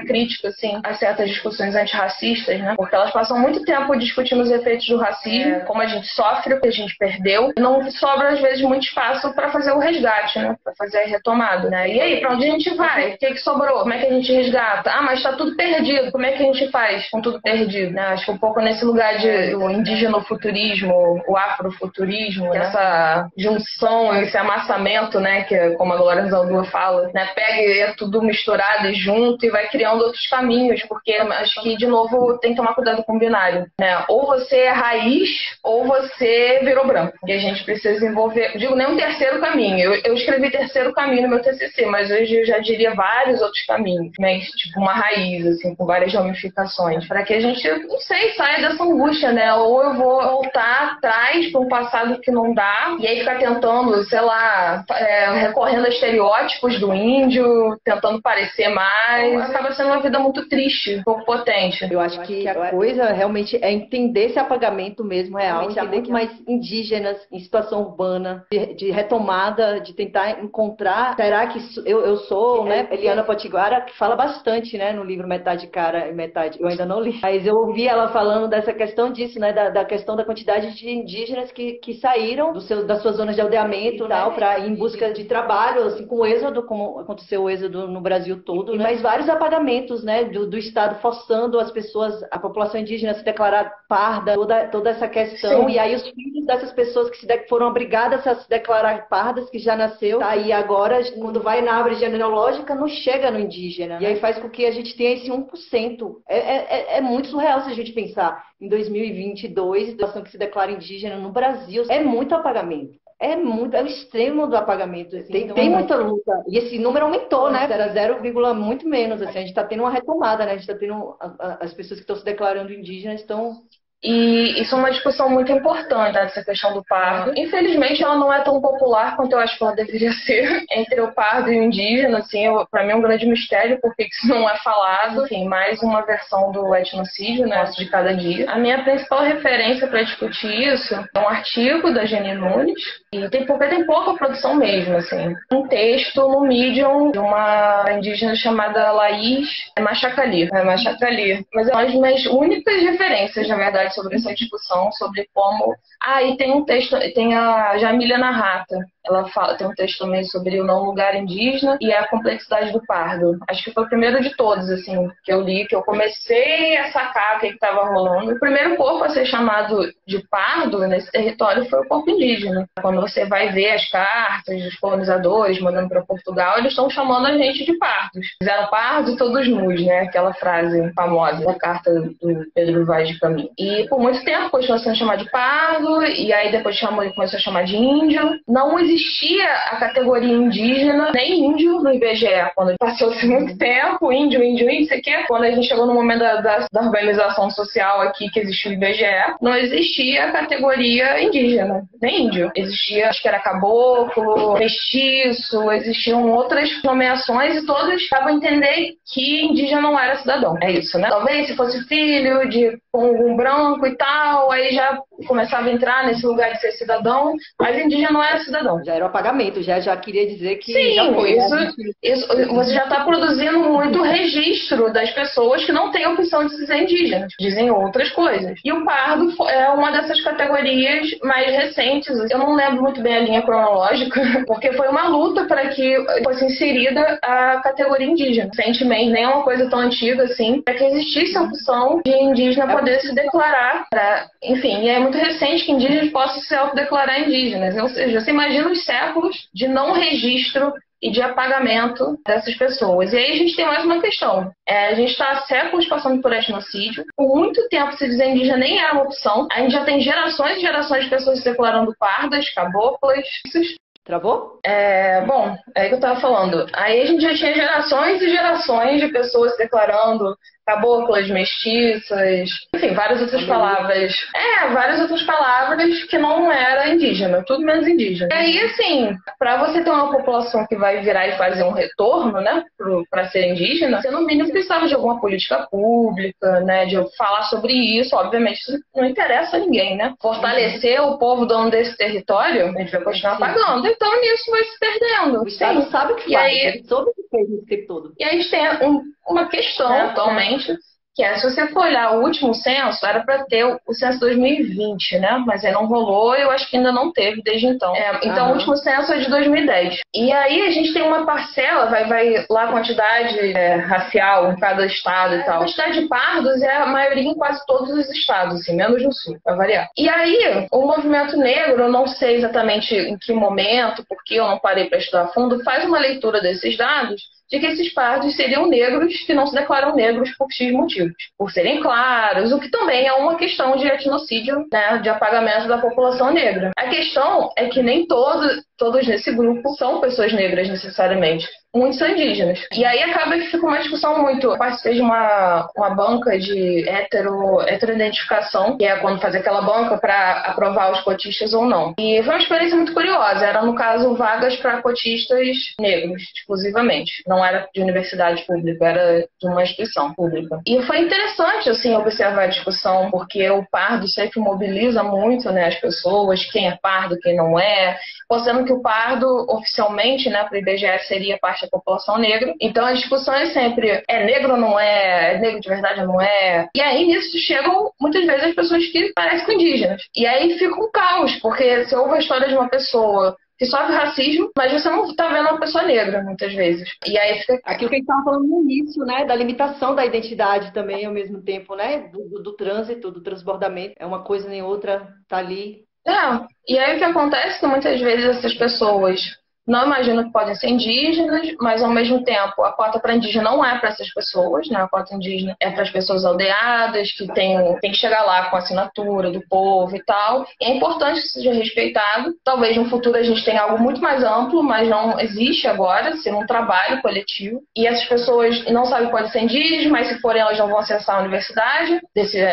crítica, assim, a certas discussões antirracistas, né? Porque elas passam muito tempo discutindo os efeitos do racismo, como a gente sofre, o que a gente perdeu, e não sobra, às vezes, muito espaço para fazer o resgate, né? Para fazer a retomada, né? E aí, para onde a gente vai? O que sobrou? Como é que a gente resgata? Ah, mas está tudo perdido. Como é que a gente faz com tudo perdido, né? Acho que um pouco nesse lugar de o indígenofuturismo, o afrofuturismo, né? Essa junção, esse amassamento, né? Que, como a Glória Zaldúa fala, né? Pega e é tudo misturado e junto e vai criando outros caminhos, porque acho que, de novo, tem que tomar cuidado com o binário, né? Ou você é raiz, ou você virou branco. E a gente precisa desenvolver, digo, nem um terceiro caminho. Eu escrevi terceiro caminho no meu TCC, mas hoje eu já diria vários outros caminhos, né? Tipo uma raiz, assim, com várias ramificações, para que a gente, não sei, saia dessa angústia, né? Ou eu vou voltar atrás para um passado que não dá, e aí ficar tentando, sei lá, recorrendo a estereótipos do índio, tentando parecer mais. Acaba sendo uma vida muito triste, um pouco potente. Eu acho que a coisa realmente é entender esse apagamento mesmo real, há muito mais indígenas em situação urbana, de retomada, de tentar encontrar. Será que eu sou, né? Eliana Potiguara, que fala bastante, né, no livro Metade Cara e Metade. Eu ainda não li, mas eu ouvi ela falando dessa questão disso, né, da questão da quantidade de indígenas que saíram das suas zonas de aldeamento e tal, para ir em busca de trabalho, assim, com o êxodo, como aconteceu o êxodo no Brasil todo, né? Mas vários apagamentos, né, do Estado forçando as pessoas, a população indígena a se declarar parda, toda essa questão. Sim. E aí os filhos dessas pessoas que foram obrigadas a se declarar pardas, que já nasceu, tá aí agora, quando vai na árvore genealógica, não chega no indígena. E aí faz com que a gente tenha esse 1%. É muito surreal se a gente pensar em 2022, a população que se declara indígena no Brasil, é muito apagamento. É o extremo do apagamento. Assim. Tem muita luta. E esse número aumentou, né? Era 0, muito menos. Assim. A gente está tendo uma retomada, né? A gente está tendo. As pessoas que estão se declarando indígenas estão. E isso é uma discussão muito importante, né, essa questão do pardo. Infelizmente, ela não é tão popular quanto eu acho que ela deveria ser entre o pardo e o indígena. Assim, para mim é um grande mistério porque isso não é falado. Enfim, mais uma versão do etnocídio, né, de cada dia. A minha principal referência para discutir isso é um artigo da Jenny Nunes, e tem pouca produção mesmo, assim. Um texto no Medium de uma indígena chamada Laís Machacali. Mas é uma das minhas únicas referências, na verdade, sobre essa discussão, sobre como... e tem um texto, tem a Jamília Narrata, ela tem um texto também sobre o não lugar indígena e a complexidade do pardo. Acho que foi o primeiro de todos, assim, que eu li, que eu comecei a sacar o que estava rolando. O primeiro corpo a ser chamado de pardo nesse território foi o corpo indígena. Quando você vai ver as cartas dos colonizadores mandando para Portugal, eles estão chamando a gente de pardos. Fizeram pardos todos nus, né? Aquela frase famosa da carta do Pedro Vaz de Caminha. E por muito tempo continuou sendo chamado de pardo, e aí depois começou a chamar de índio. Não existia a categoria indígena, nem índio no IBGE. Quando passou-se muito tempo, índio, isso aqui. Quando a gente chegou no momento da organização social aqui, que existiu o IBGE, não existia a categoria indígena, nem índio. Existia, acho que era caboclo, mestiço, existiam outras nomeações e todos estavam a entender que indígena não era cidadão. É isso, né? Talvez se fosse filho de com um branco e tal, aí já começava a entrar nesse lugar de ser cidadão, mas indígena não era cidadão. Já era o apagamento, já queria dizer que Sim, já foi, né? isso, você já está produzindo muito registro das pessoas que não têm opção de ser indígenas, dizem outras coisas. E o pardo é uma dessas categorias mais recentes. Eu não lembro muito bem a linha cronológica, porque foi uma luta para que fosse inserida a categoria indígena. Recentemente, nem é uma coisa tão antiga assim, para que existisse a opção de indígena poder se declarar. Enfim, é muito recente que indígenas possam se autodeclarar indígenas. Ou seja, você imagina os séculos de não registro e de apagamento dessas pessoas. E aí a gente tem mais uma questão. A gente está há séculos passando por etnocídio. Por muito tempo se dizer indígena nem era uma opção. A gente já tem gerações e gerações de pessoas se declarando pardas, caboclas. Travou? Bom, é aí que eu estava falando. Aí a gente já tinha gerações e gerações de pessoas se declarando caboclas, mestiças, enfim, várias outras palavras. Várias outras palavras que não era indígena, tudo menos indígena. E aí, assim, para você ter uma população que vai virar e fazer um retorno, né, para ser indígena, você no mínimo precisava de alguma política pública, né, de falar sobre isso. Obviamente, isso não interessa a ninguém, né? Fortalecer o povo dono desse território, a gente vai continuar pagando. Então, nisso vai se perdendo. O Estado sabe o que faz, ele soube o que fez esse tempo todo. E a gente tem uma questão atualmente, que se você for olhar o último censo, era para ter o censo 2020, né? Mas aí não rolou e eu acho que ainda não teve desde então. Então, o último censo é de 2010. E aí a gente tem uma parcela, vai lá a quantidade racial em cada estado e tal. A quantidade de pardos é a maioria em quase todos os estados, assim, menos no sul, para variar. E aí, o movimento negro, eu não sei exatamente em que momento, porque eu não parei para estudar a fundo, faz uma leitura desses dados de que esses pardos seriam negros que não se declaram negros por X motivos. Por serem claros, o que também é uma questão de etnocídio, né, de apagamento da população negra. A questão é que nem todos nesse grupo são pessoas negras necessariamente. Muitos são indígenas. E aí acaba que fica uma discussão muito... Eu participei de uma banca de heteroidentificação, que é quando fazer aquela banca para aprovar os cotistas ou não. E foi uma experiência muito curiosa. Era, no caso, vagas para cotistas negros, exclusivamente. Não era de universidade pública, era de uma instituição pública. E foi interessante, assim, observar a discussão, porque o pardo sempre mobiliza muito, né, as pessoas, quem é pardo, quem não é, mostrando que o pardo, oficialmente, né, para o IBGE, seria parte da população negra. Então, a discussão é sempre, é negro ou não é negro de verdade ou não é? E aí, nisso, chegam, muitas vezes, as pessoas que parecem com indígenas. E aí fica um caos, porque você ouve a história de uma pessoa que sofre racismo, mas você não está vendo uma pessoa negra, muitas vezes. E aí fica... Aquilo que a gente estava falando no início, né? Da limitação da identidade também, ao mesmo tempo, né? Do trânsito, do transbordamento. É uma coisa nem outra, tá ali. E aí o que acontece é que muitas vezes essas pessoas não imaginam que podem ser indígenas, mas ao mesmo tempo a cota para indígena não é para essas pessoas, né? A cota indígena é para as pessoas aldeadas, que tem que chegar lá com a assinatura do povo e tal. E é importante que seja respeitado. Talvez no futuro a gente tenha algo muito mais amplo, mas não existe agora, ser um trabalho coletivo. E essas pessoas não sabem que podem ser indígenas, mas se forem elas não vão acessar a universidade,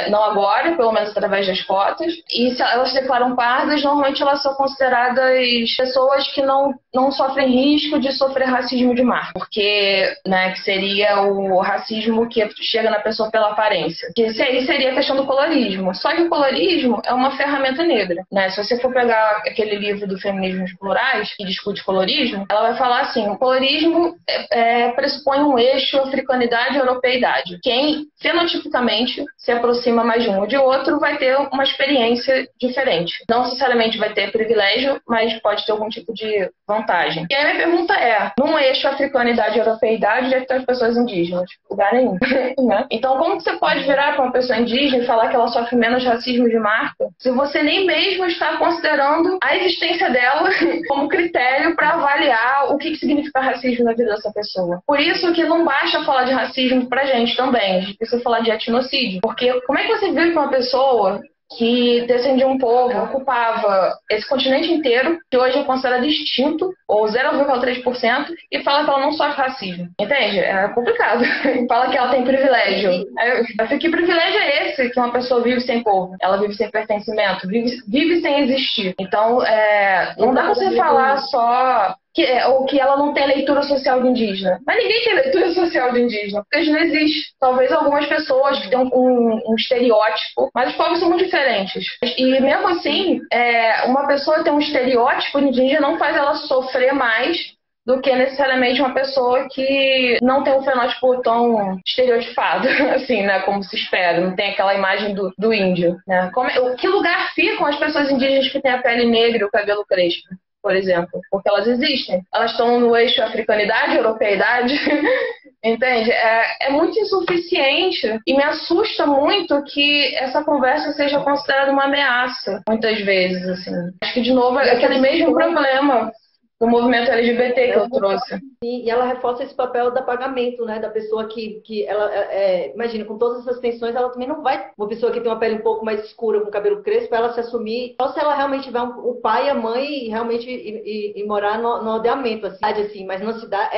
não agora, pelo menos através das cotas. E se elas se declaram pardas, normalmente elas são consideradas pessoas que não sofrem risco de sofrer racismo de marca, porque, né, que seria o racismo que chega na pessoa pela aparência. Que esse aí seria a questão do colorismo. Só que o colorismo é uma ferramenta negra, né? Se você for pegar aquele livro do Feminismos Plurais, que discute colorismo, ela vai falar assim, o colorismo pressupõe um eixo africanidade e europeidade. Quem, fenotipicamente, se aproxima mais de um ou de outro, vai ter uma experiência diferente. Não necessariamente vai ter privilégio, mas pode ter algum tipo de vantagem. E aí a minha pergunta num eixo africanidade e europeidade, onde é que estão as pessoas indígenas? Lugar nenhum. Né? Então, como que você pode virar para uma pessoa indígena e falar que ela sofre menos racismo de marca, se você nem mesmo está considerando a existência dela como critério para avaliar o que significa racismo na vida dessa pessoa? Por isso que não basta falar de racismo pra gente também, a gente precisa falar de etnocídio. Porque como é que você viu que uma pessoa que descendia um povo, ocupava esse continente inteiro, que hoje é considerado extinto, ou 0,3%, e fala que ela não sofre racismo. Entende? É complicado. Fala que ela tem privilégio. Que privilégio é esse que uma pessoa vive sem povo? Ela vive sem pertencimento, vive sem existir. Então, não dá pra você falar só ou que ela não tem leitura social de indígena. Mas ninguém tem leitura social de indígena, porque isso não existe. Talvez algumas pessoas que têm um estereótipo, mas os povos são muito diferentes. E mesmo assim, uma pessoa ter um estereótipo de indígena não faz ela sofrer mais do que necessariamente uma pessoa que não tem um fenótipo tão estereotipado, assim, né, como se espera, não tem aquela imagem do índio, né? Que lugar ficam as pessoas indígenas que têm a pele negra e o cabelo crespo, por exemplo? Porque elas existem. Elas estão no eixo africanidade, europeidade, entende? É muito insuficiente e me assusta muito que essa conversa seja considerada uma ameaça, muitas vezes, assim. Acho que, de novo, é aquele mesmo problema do movimento LGBT que eu trouxe. E ela reforça esse papel do apagamento, né? Da pessoa que ela, imagina, com todas essas tensões, ela também não vai, uma pessoa que tem uma pele um pouco mais escura, com cabelo crespo, ela se assumir, só se ela realmente tiver o pai e a mãe realmente e morar no aldeamento, assim, mas na cidade,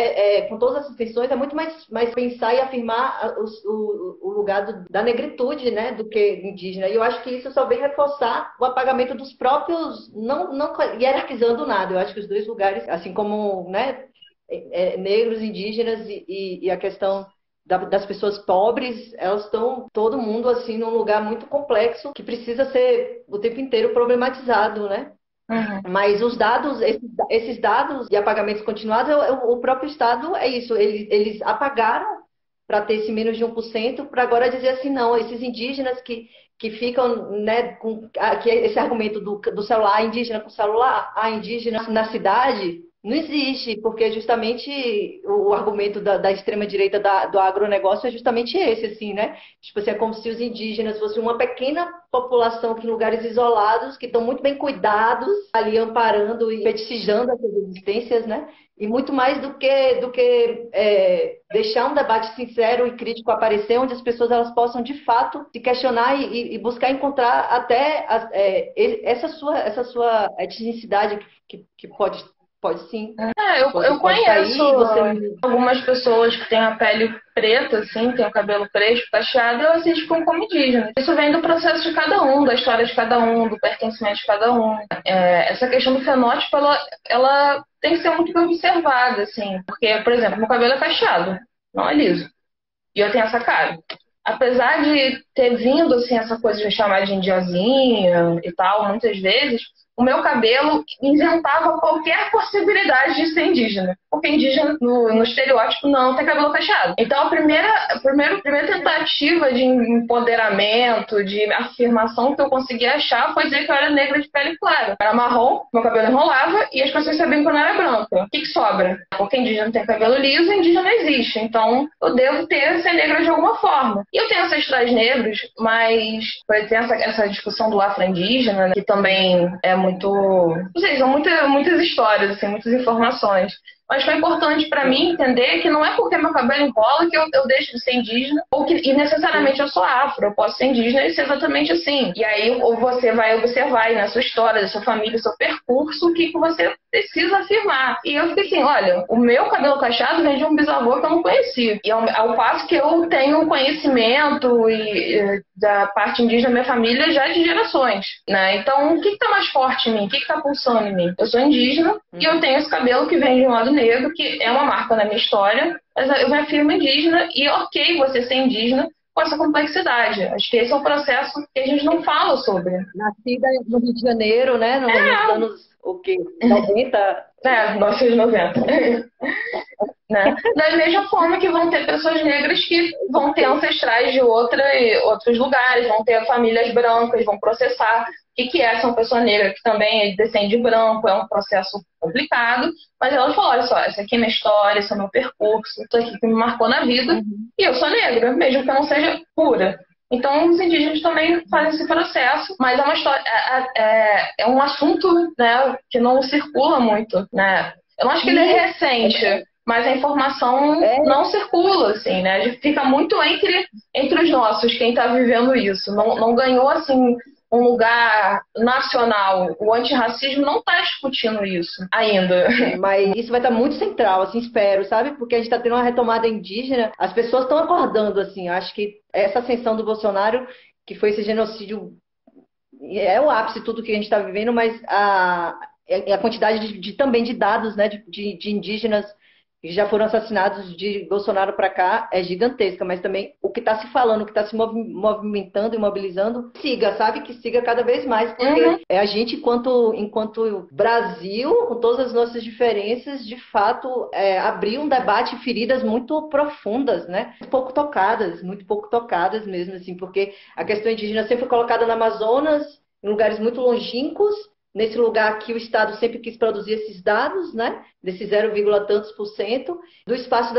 com todas essas tensões, é muito mais pensar e afirmar o lugar da negritude, né? Do que indígena. E eu acho que isso só vem reforçar o apagamento dos próprios, não hierarquizando nada. Eu acho que os dois lugares, assim como, né? Negros, indígenas e a questão das pessoas pobres, elas estão todo mundo assim num lugar muito complexo que precisa ser o tempo inteiro problematizado, né? Uhum. Mas os dados, esses dados de apagamentos continuados, o próprio Estado é isso, eles apagaram para ter esse menos de 1%, para agora dizer assim, não, esses indígenas que ficam, né, com esse argumento do celular, indígena com celular, indígena na cidade, não existe, porque justamente o argumento da extrema-direita do agronegócio é justamente esse, assim, né? Tipo assim, é como se os indígenas fossem uma pequena população que em lugares isolados, que estão muito bem cuidados, ali amparando e fetichizando essas existências, né? E muito mais do que deixar um debate sincero e crítico aparecer, onde as pessoas elas possam, de fato, se questionar e buscar encontrar até essa sua etnicidade que pode sim. Eu Pode conheço cair, você... algumas pessoas que têm a pele preta, assim, tem o cabelo crespo, cacheado, e elas se identificam como indígenas. Isso vem do processo de cada um, da história de cada um, do pertencimento de cada um. Essa questão do fenótipo, ela tem que ser muito bem observada, assim, porque, por exemplo, meu cabelo é cacheado, não é liso. E eu tenho essa cara. Apesar de ter vindo, assim, essa coisa de me chamar de indiazinha e tal, muitas vezes, o meu cabelo isentava qualquer possibilidade de ser indígena. Porque indígena, no estereótipo, não tem cabelo cacheado. Então, a primeira tentativa de empoderamento, de afirmação que eu consegui achar foi dizer que eu era negra de pele clara. Eu era marrom, meu cabelo enrolava e as pessoas sabiam que eu não era branca. O que sobra? Porque indígena tem cabelo liso, indígena não existe. Então, eu devo ser negra de alguma forma. E eu tenho ancestrais negros, mas tem essa discussão do afro-indígena, né, que também é muito... Não sei, são muitas histórias, assim, muitas informações. Mas foi importante para mim entender que não é porque meu cabelo enrola que eu deixo de ser indígena, e necessariamente eu sou afro, eu posso ser indígena e ser exatamente assim. E aí você vai observar aí na sua história, da sua família, seu percurso, o que você precisa afirmar. E eu fiquei assim, olha, o meu cabelo cacheado vem de um bisavô que eu não conhecia. E ao passo que eu tenho conhecimento da parte indígena da minha família já de gerações, né? Então, o que está mais forte em mim? O que está pulsando em mim? Eu sou indígena e eu tenho esse cabelo que vem de um lado negro, que é uma marca na minha história, mas eu me afirmo indígena e ok você ser indígena com essa complexidade. Acho que esse é um processo que a gente não fala sobre. Nascida no Rio de Janeiro, né? Nos anos, o quê? 90? 1990. Né? Da mesma forma que vão ter pessoas negras que vão ter ancestrais de outros lugares, vão ter famílias brancas, vão processar o que é essa uma pessoa negra que também descende de branco, é um processo complicado, mas elas falam, olha só, essa aqui é minha história, esse é o meu percurso, isso aqui que me marcou na vida, e eu sou negra, mesmo que eu não seja pura. Então, os indígenas também fazem esse processo, mas é uma história, é um assunto, né, que não circula muito, né? Eu não acho que ele é recente, mas a informação não circula, assim, né? A gente fica muito entre os nossos, quem está vivendo isso. Não ganhou, assim, um lugar nacional. O antirracismo não está discutindo isso ainda. Mas isso vai estar muito central, assim, espero, sabe? Porque a gente está tendo uma retomada indígena, as pessoas estão acordando, assim. Eu acho que essa ascensão do Bolsonaro, que foi esse genocídio, é o ápice de tudo que a gente está vivendo, mas a quantidade também de dados, né, de indígenas que já foram assassinados de Bolsonaro para cá é gigantesca, mas também o que está se falando, o que está se movimentando e mobilizando, siga, sabe? Que siga cada vez mais, porque é a gente, enquanto Brasil, com todas as nossas diferenças, de fato, abrir um debate, feridas muito profundas, né? Muito pouco tocadas mesmo, assim, porque a questão indígena sempre foi colocada no Amazonas, em lugares muito longínquos, nesse lugar que o Estado sempre quis produzir esses dados, né, desse 0, tantos por cento, do espaço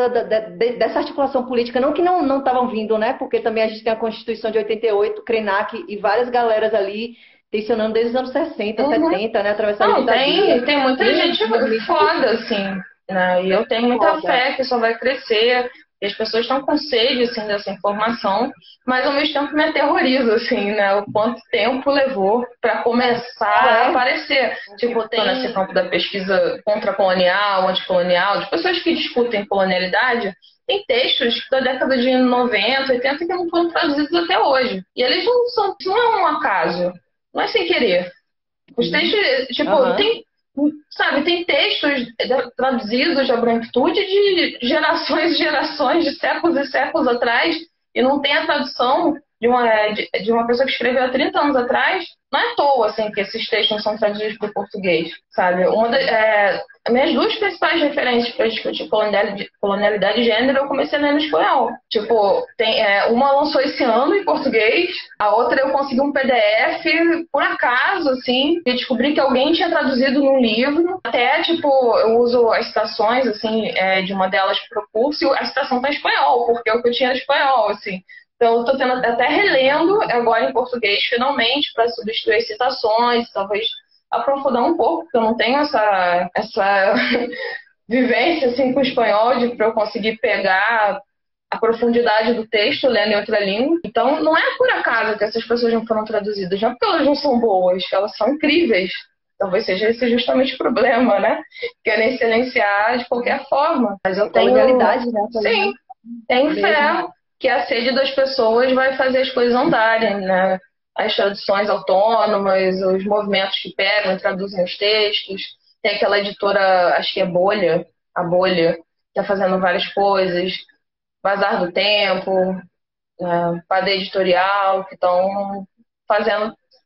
dessa articulação política, não que não estavam vindo, né, porque também a gente tem a Constituição de 88, Krenak e várias galeras ali tensionando desde os anos 60, 70, né, atravessando a ditadura. Tem muita gente foda, assim, né, e eu tenho muita fé que isso vai crescer, e as pessoas estão com sede, assim, dessa informação, mas ao mesmo tempo me aterroriza, assim, né? O quanto tempo levou para começar a aparecer. Tipo, tem nesse campo da pesquisa contra-colonial, anticolonial, de pessoas que discutem colonialidade, tem textos da década de 90, 80 que não foram traduzidos até hoje. E eles não é um acaso, não é sem querer. Os textos, tipo, tem textos traduzidos da branquitude de gerações e gerações, de séculos e séculos atrás, e não tem a tradução de uma pessoa que escreveu há 30 anos atrás. Não é à toa, assim, que esses textos não são traduzidos para o português, sabe? Minhas duas principais referências para discutir colonialidade e gênero, eu comecei a ler no espanhol. Tipo, uma lançou esse ano em português, a outra eu consegui um PDF, por acaso, assim, e descobri que alguém tinha traduzido num livro. Até, tipo, eu uso as citações, assim, de uma delas para o curso, e a citação tá em espanhol, porque é o que eu tinha em espanhol, assim. Então, eu estou tendo até relendo agora em português, finalmente, para substituir as citações, talvez aprofundar um pouco, porque eu não tenho essa vivência assim, com o espanhol, para eu conseguir pegar a profundidade do texto lendo em outra língua. Então, não é por acaso que essas pessoas não foram traduzidas, não é porque elas não são boas, elas são incríveis. Talvez seja esse justamente o problema, né? Querem silenciar de qualquer forma. Mas eu tenho... Colonialidade, né? Sim, tenho fé que a sede das pessoas vai fazer as coisas andarem, né? As traduções autônomas, os movimentos que pegam e traduzem os textos. Tem aquela editora, acho que é Bolha, a Bolha, que está fazendo várias coisas. Bazar do Tempo, Padê Editorial, que estão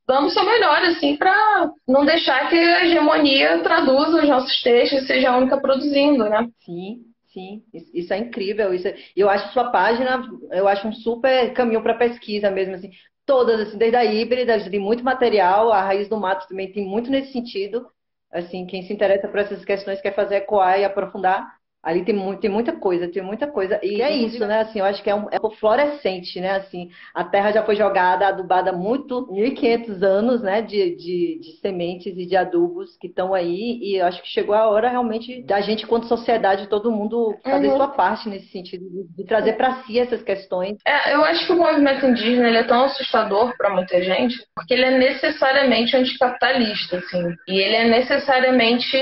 dando o seu melhor, assim, para não deixar que a hegemonia traduza os nossos textos e seja a única produzindo, né? Sim. Sim, isso é incrível. Eu acho sua página, eu acho um super caminho para pesquisa mesmo, assim. Todas, assim, desde a híbrida, tem muito material, a Raiz do Mato também tem muito nesse sentido. Assim, quem se interessa por essas questões quer fazer ecoar e aprofundar. Ali tem muita coisa, tem muita coisa. E é isso, né? Assim, eu acho que é um florescente, né? Assim, a terra já foi jogada, adubada há 1.500 anos, né? De sementes e de adubos que estão aí. E eu acho que chegou a hora realmente da gente, enquanto sociedade, todo mundo fazer sua parte nesse sentido, de trazer para si essas questões. Eu acho que o movimento indígena ele é tão assustador para muita gente, porque ele é necessariamente anticapitalista, assim. E ele é necessariamente,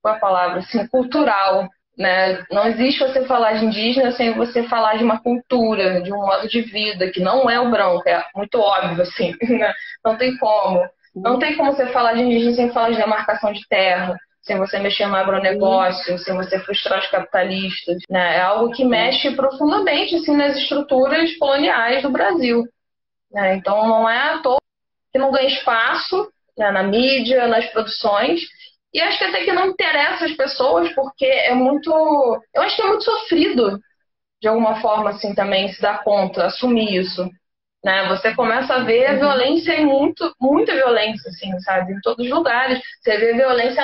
qual é a palavra, assim, cultural, né? Não existe você falar de indígena sem você falar de uma cultura, de um modo de vida, que não é o branco, é muito óbvio, assim, né? Não tem como. Não tem como você falar de indígena sem falar de demarcação de terra, sem você mexer no agronegócio, sem você frustrar os capitalistas, né? É algo que mexe profundamente, assim, nas estruturas coloniais do Brasil, né? Então, não é à toa que não ganha espaço, né, na mídia, nas produções. E acho que até que não interessa as pessoas, porque é muito... Eu acho que é muito sofrido, de alguma forma, assim, também, se dar conta, assumir isso, né? Você começa a ver a violência e muita violência, assim, sabe? Em todos os lugares. Você vê violência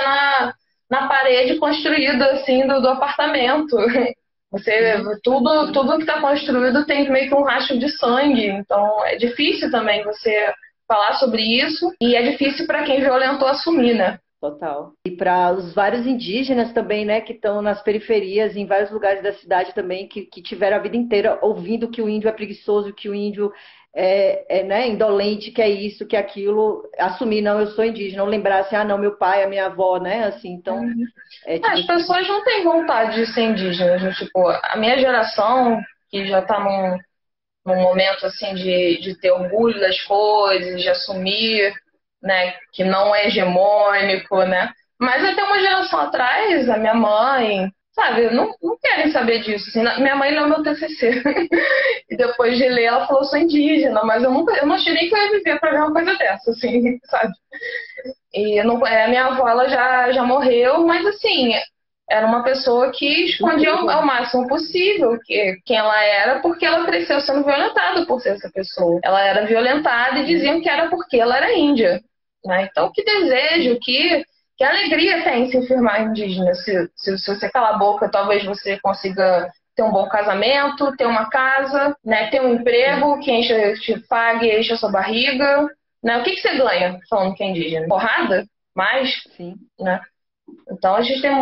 na parede construída, assim, do apartamento. Tudo que está construído tem meio que um rastro de sangue. Então, é difícil também você falar sobre isso. E é difícil para quem violentou assumir, né? Total. E para os vários indígenas também, né, que estão nas periferias, em vários lugares da cidade também, que tiveram a vida inteira ouvindo que o índio é preguiçoso, que o índio né, indolente, que é isso, que é aquilo, assumir, não, eu sou indígena, ou lembrar assim, ah, não, meu pai, a minha avó, né, assim, então... Tipo... As pessoas não têm vontade de ser indígenas, né? Tipo, a minha geração, que já está num momento, assim, de ter orgulho das coisas, de assumir... né, que não é hegemônico, né? Mas até uma geração atrás, a minha mãe, sabe, não querem saber disso. Assim, minha mãe leu meu TCC. E depois de ler, ela falou, sou indígena, mas eu não achei nem que eu ia viver pra ver uma coisa dessa, assim, sabe? E não, a minha avó, ela já morreu, mas assim, era uma pessoa que escondia ao máximo possível quem ela era, porque ela cresceu sendo violentada por ser essa pessoa. Ela era violentada e diziam que era porque ela era índia. Né? Então, que desejo, que alegria tem em se afirmar indígena. Se você calar a boca, talvez você consiga ter um bom casamento, ter uma casa, né? Ter um emprego que te pague, enche a sua barriga. Né? O que você ganha falando que é indígena? Porrada? Mais? Sim. Né? Então a gente tem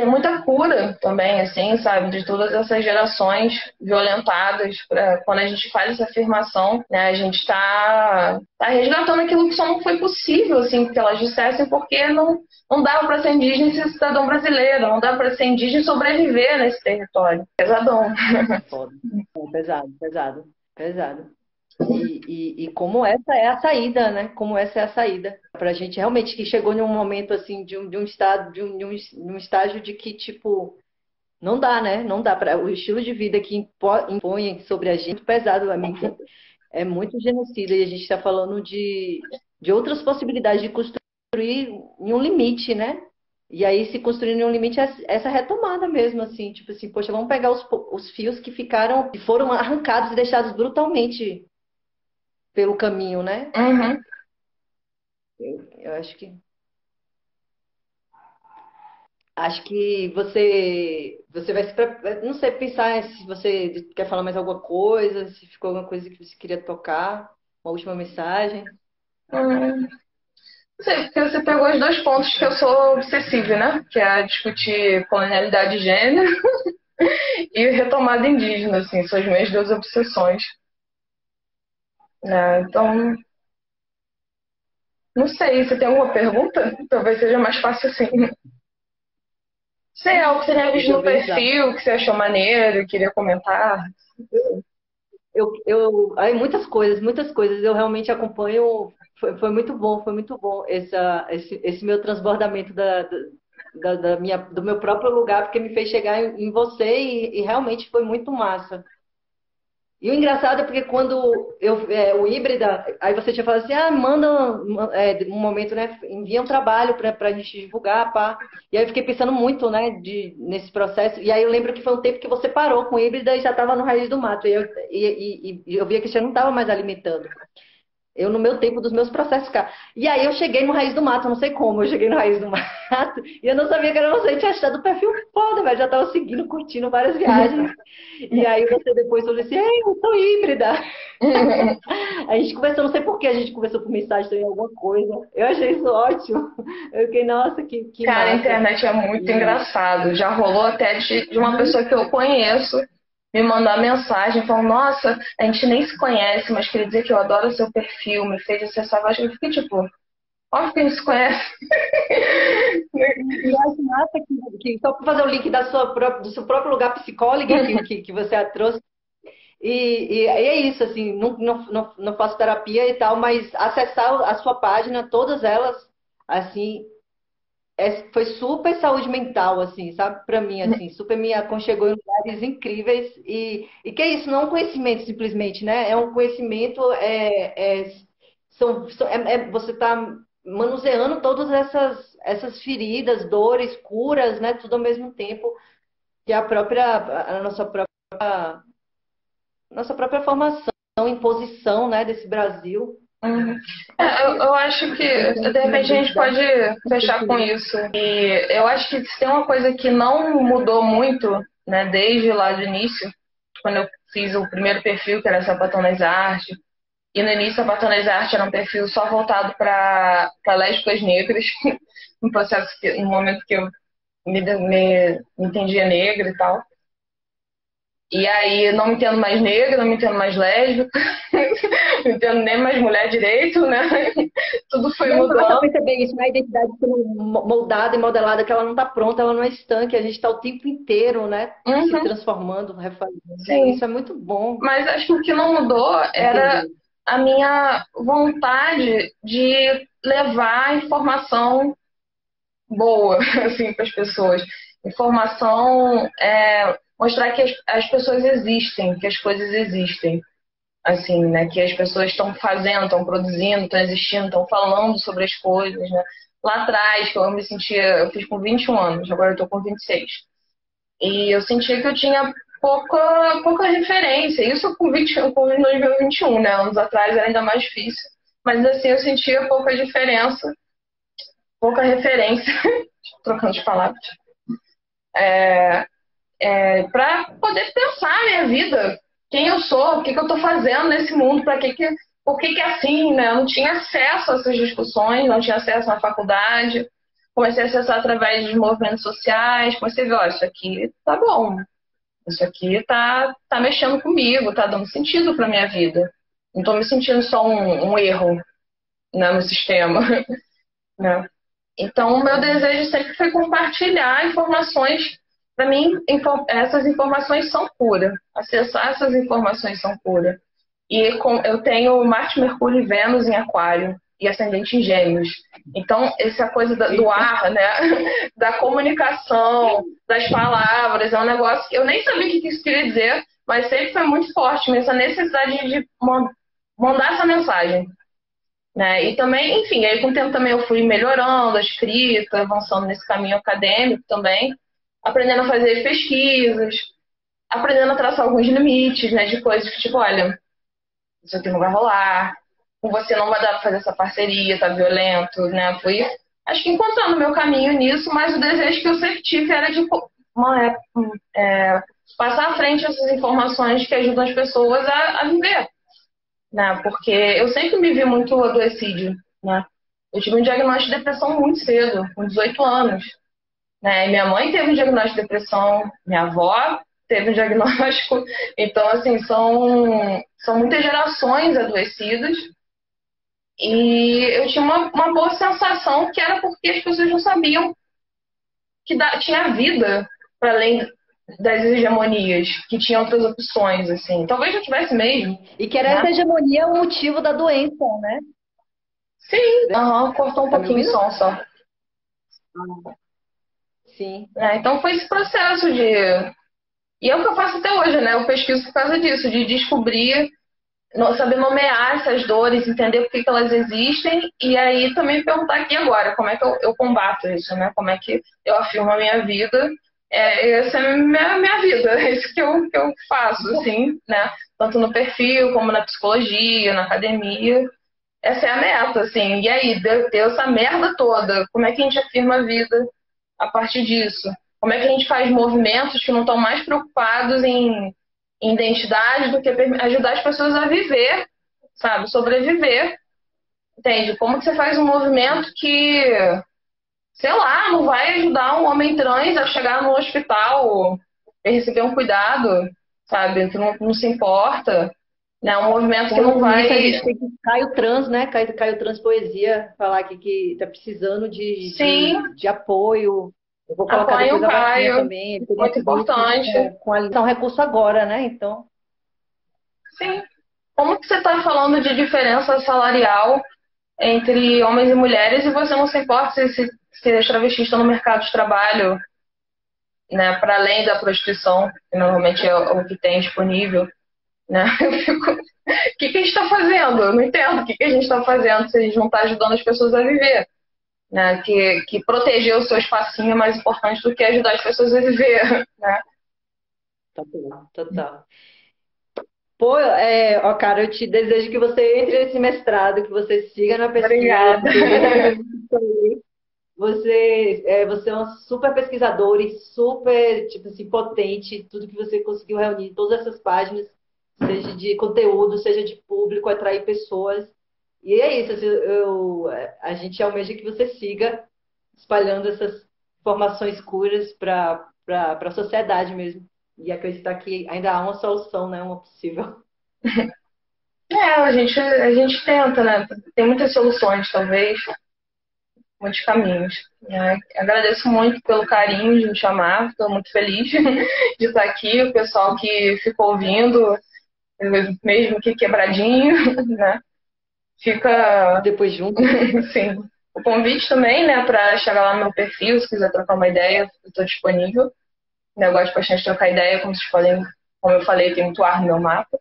muita cura também, assim, sabe, de todas essas gerações violentadas. Quando a gente faz essa afirmação, né, a gente tá resgatando aquilo que só não foi possível, assim, que elas dissessem, porque não dava para ser indígena e ser cidadão brasileiro, não dava para ser indígena e sobreviver nesse território. Pesadão. Foda. Pesado, pesado, pesado. E como essa é a saída, né? Como essa é a saída. Pra gente realmente que chegou num momento assim de um estado, de um estágio de que, tipo, não dá, né? Não dá para o estilo de vida que impõe sobre a gente é muito pesado, amiga. É muito genocida e a gente está falando de outras possibilidades de construir em um limite, né? E aí, se construindo em um limite, essa retomada mesmo, assim, tipo assim, poxa, vamos pegar os fios que foram arrancados e deixados brutalmente pelo caminho, né? Uhum. Eu acho que você vai não sei, pensar se você quer falar mais alguma coisa, se ficou alguma coisa que você queria tocar, uma última mensagem. Não sei, porque você pegou os dois pontos que eu sou obsessiva, né? Que é discutir colonialidade e gênero e retomada indígena, assim, são as minhas duas obsessões. Né? Então, não sei, você tem alguma pergunta? Talvez seja mais fácil assim. Sei, algo que você tenha visto Deixa eu no pensar. perfil, que você achou maneiro, queria comentar. Aí muitas coisas, muitas coisas. Eu realmente acompanho. Foi muito bom, foi muito bom esse meu transbordamento do meu próprio lugar, porque me fez chegar em você e realmente foi muito massa. E o engraçado é porque quando o híbrida, aí você tinha falado assim, manda um momento, né? Envia um trabalho para a gente divulgar, pá. E aí eu fiquei pensando muito, né, nesse processo. E aí eu lembro que foi um tempo que você parou com o híbrida e já estava no Raiz do Mato. E eu via que você não estava mais alimentando. Eu, no meu tempo, dos meus processos, cara. E aí eu cheguei no Raiz do Mato, não sei como, eu cheguei no Raiz do Mato, e eu não sabia que era você, eu tinha achado o perfil foda, velho, já tava seguindo, curtindo várias viagens. E aí você depois falou assim, ei, eu sou híbrida. A gente conversou, não sei por que a gente conversou por mensagem também, alguma coisa. Eu achei isso ótimo. Eu fiquei, nossa, que Cara, a massa. internet é muito E engraçado. Já rolou até de uma pessoa muito, que eu conheço me mandar mensagem falando, nossa, a gente nem se conhece, mas queria dizer que eu adoro o seu perfil, me fez acessar várias. Eu fiquei tipo, óbvio que a gente se conhece. e eu acho massa que só para fazer o link do seu próprio lugar psicólogo que você a trouxe. E é isso, assim, não faço terapia e tal, mas acessar a sua página, todas elas, assim, foi super saúde mental, assim, sabe? Pra mim, assim, super me aconchegou em lugares incríveis. E que é isso, não é um conhecimento simplesmente, né? É um conhecimento, você tá manuseando todas essas feridas, dores, curas, né? Tudo ao mesmo tempo que a nossa própria formação, imposição, né, desse Brasil. Uhum. Acho que Eu acho que pensando de assim na repente a gente identidade, pode fechar com isso. E eu acho que se tem uma coisa que não mudou muito, né, desde lá do início, quando eu fiz o primeiro perfil, que era Sapatonas Arte, e no início Sapatonas Arte era um perfil só voltado para lésbicas negras, no momento que eu me entendia negra e tal. E aí não me entendo mais negra, não me entendo mais lésbica, não me entendo nem mais mulher direito, né? Tudo foi e é massa mudando. perceber isso, né? A identidade sendo moldada e modelada, que ela não está pronta, ela não é estanque, a gente está o tempo inteiro, né? Se Uhum, transformando, refazendo. sim. Isso é muito bom Mas acho que o que não mudou era entender. a minha vontade de levar informação boa, assim, para as pessoas. Informação, mostrar que as pessoas existem, que as coisas existem, assim, né? Que as pessoas estão fazendo, estão produzindo, estão existindo, estão falando sobre as coisas, né? Lá atrás, que eu me sentia, eu fiz com 21 anos, agora eu tô com 26. E eu sentia que eu tinha pouca referência. Isso com 20, com 2021, né? Anos atrás era ainda mais difícil. Mas assim, eu sentia pouca diferença, pouca referência, trocando de palavras, para poder pensar a minha vida, quem eu sou, o que eu estou fazendo nesse mundo, por que é assim, né? Eu não tinha acesso a essas discussões, não tinha acesso na faculdade. Comecei a acessar através dos movimentos sociais, comecei a ver, ó, isso aqui tá bom, isso aqui tá mexendo comigo, tá dando sentido para minha vida. Não estou me sentindo só um erro, né, no sistema, né? Então, o meu desejo sempre foi compartilhar informações. Para mim, essas informações são cura. Acessar essas informações são cura. Eu tenho Marte, Mercúrio e Vênus em Aquário e ascendente em Gêmeos. Então, essa coisa do ar, né? Da comunicação, das palavras, é um negócio que eu nem sabia o que isso queria dizer, mas sempre foi muito forte essa necessidade de mandar essa mensagem. Né? E também, enfim, aí com o tempo também eu fui melhorando a escrita, avançando nesse caminho acadêmico também, aprendendo a fazer pesquisas, aprendendo a traçar alguns limites, né, de coisas que, tipo, olha, isso aqui não vai rolar, com você não vai dar pra fazer essa parceria, tá violento, né? Fui, acho que encontrando o meu caminho nisso, mas o desejo que eu sempre tive era de passar à frente essas informações que ajudam as pessoas a viver, né? Porque eu sempre me vi muito adoecida, né? Eu tive um diagnóstico de depressão muito cedo, com 18 anos, né? E minha mãe teve um diagnóstico de depressão, minha avó teve um diagnóstico. Então, assim, são muitas gerações adoecidas. E eu tinha uma boa sensação que era porque as pessoas não sabiam que tinha vida para além das hegemonias, que tinha outras opções, assim. Talvez não tivesse mesmo, E que era né? essa hegemonia o motivo da doença, né? Sim, cortou um Tá me pouquinho o ouvindo? som só. Sim. Então foi esse processo de. E é o que eu faço até hoje, né? Eu pesquiso por causa disso, de descobrir, saber nomear essas dores, entender por que elas existem, e aí também perguntar aqui agora, como é que eu combato isso, né? Como é que eu afirmo a minha vida. Essa é a minha vida, é isso que eu faço, assim, né? Tanto no perfil, como na psicologia, na academia. Essa é a meta, assim. E aí, deu essa merda toda, como é que a gente afirma a vida a partir disso? Como é que a gente faz movimentos que não estão mais preocupados em identidade do que ajudar as pessoas a viver, sabe? Sobreviver, entende? Como que você faz um movimento que, sei lá, não vai ajudar um homem trans a chegar no hospital e receber um cuidado, sabe? Que não se importa, né? Um movimento que não Falando nisso, a vai... gente tem que Caio Trans, né? Caio Trans Poesia, falar aqui que tá precisando Sim, de apoio. Eu vou colocar apoiem depois o a vaquinha Caio, também. Ele tem um muito grupo importante. com a Então, recurso agora, né? Então, Sim. Como que você está falando de diferença salarial entre homens e mulheres e você não se importa se as travestis estão no mercado de trabalho, né, para além da prostituição, que normalmente é o que tem disponível, né? Eu fico, o que a gente está fazendo? Eu não entendo o que a gente está fazendo se a gente não está ajudando as pessoas a viver, né? Que proteger o seu espacinho é mais importante do que ajudar as pessoas a viver, né? total, total. Pô, ó, cara, eu te desejo que você entre nesse mestrado, que você siga na pesquisa, Obrigada. porque você é uma super pesquisadora e super, tipo assim, potente. Tudo que você conseguiu reunir, todas essas páginas, seja de conteúdo, seja de público, atrair pessoas. E é isso, assim, a gente almeja que você siga espalhando essas informações curas para a sociedade mesmo. E acreditar que ainda há uma solução, né? Uma possível. A gente tenta, né? Tem muitas soluções, talvez, muitos caminhos, né? Agradeço muito pelo carinho de me chamar, estou muito feliz de estar aqui, o pessoal que ficou ouvindo. mesmo que quebradinho, né? Fica, Depois junto. sim. O convite também, né, para chegar lá no meu perfil, se quiser trocar uma ideia, eu estou disponível. Eu gosto bastante de trocar ideia, como vocês podem, como eu falei, tem muito ar no meu mapa.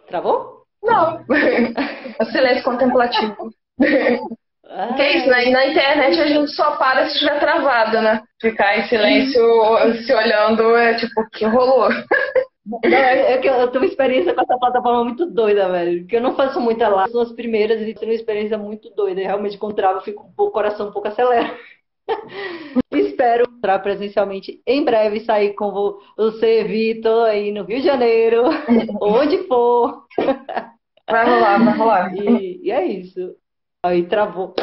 Travou? Não, o silêncio contemplativo. Que é isso, né? E Ai. na internet a gente só para se estiver travado, né? Ficar em silêncio, se olhando, é tipo, o que rolou? Não, é que eu tenho uma experiência com essa plataforma muito doida, velho. Porque eu não faço muita live, são as primeiras e tenho uma experiência muito doida. E realmente, com trava, eu fico o coração um pouco acelerado. Espero entrar presencialmente em breve, sair com você, Vitor, aí no Rio de Janeiro, onde for. Vai rolar, vai rolar. E é isso. Aí travou.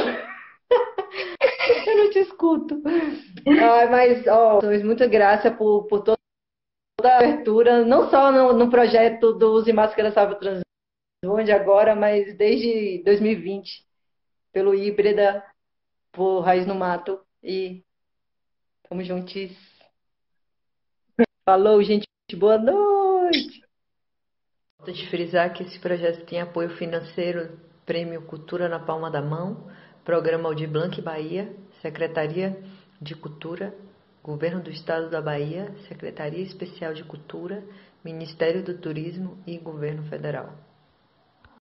Eu não te escuto. Ai, mas, ó, muita graça por toda a abertura, não só no projeto do Use Máscara Salva Transonde agora, mas desde 2020, pelo Híbrida, por Raiz no Mato. E tamo juntos. Falou, gente. Boa noite. Gosto de frisar que esse projeto tem apoio financeiro, Prêmio Cultura na Palma da Mão, Programa Aldir Blanc Bahia, Secretaria de Cultura, Governo do Estado da Bahia, Secretaria Especial de Cultura, Ministério do Turismo e Governo Federal.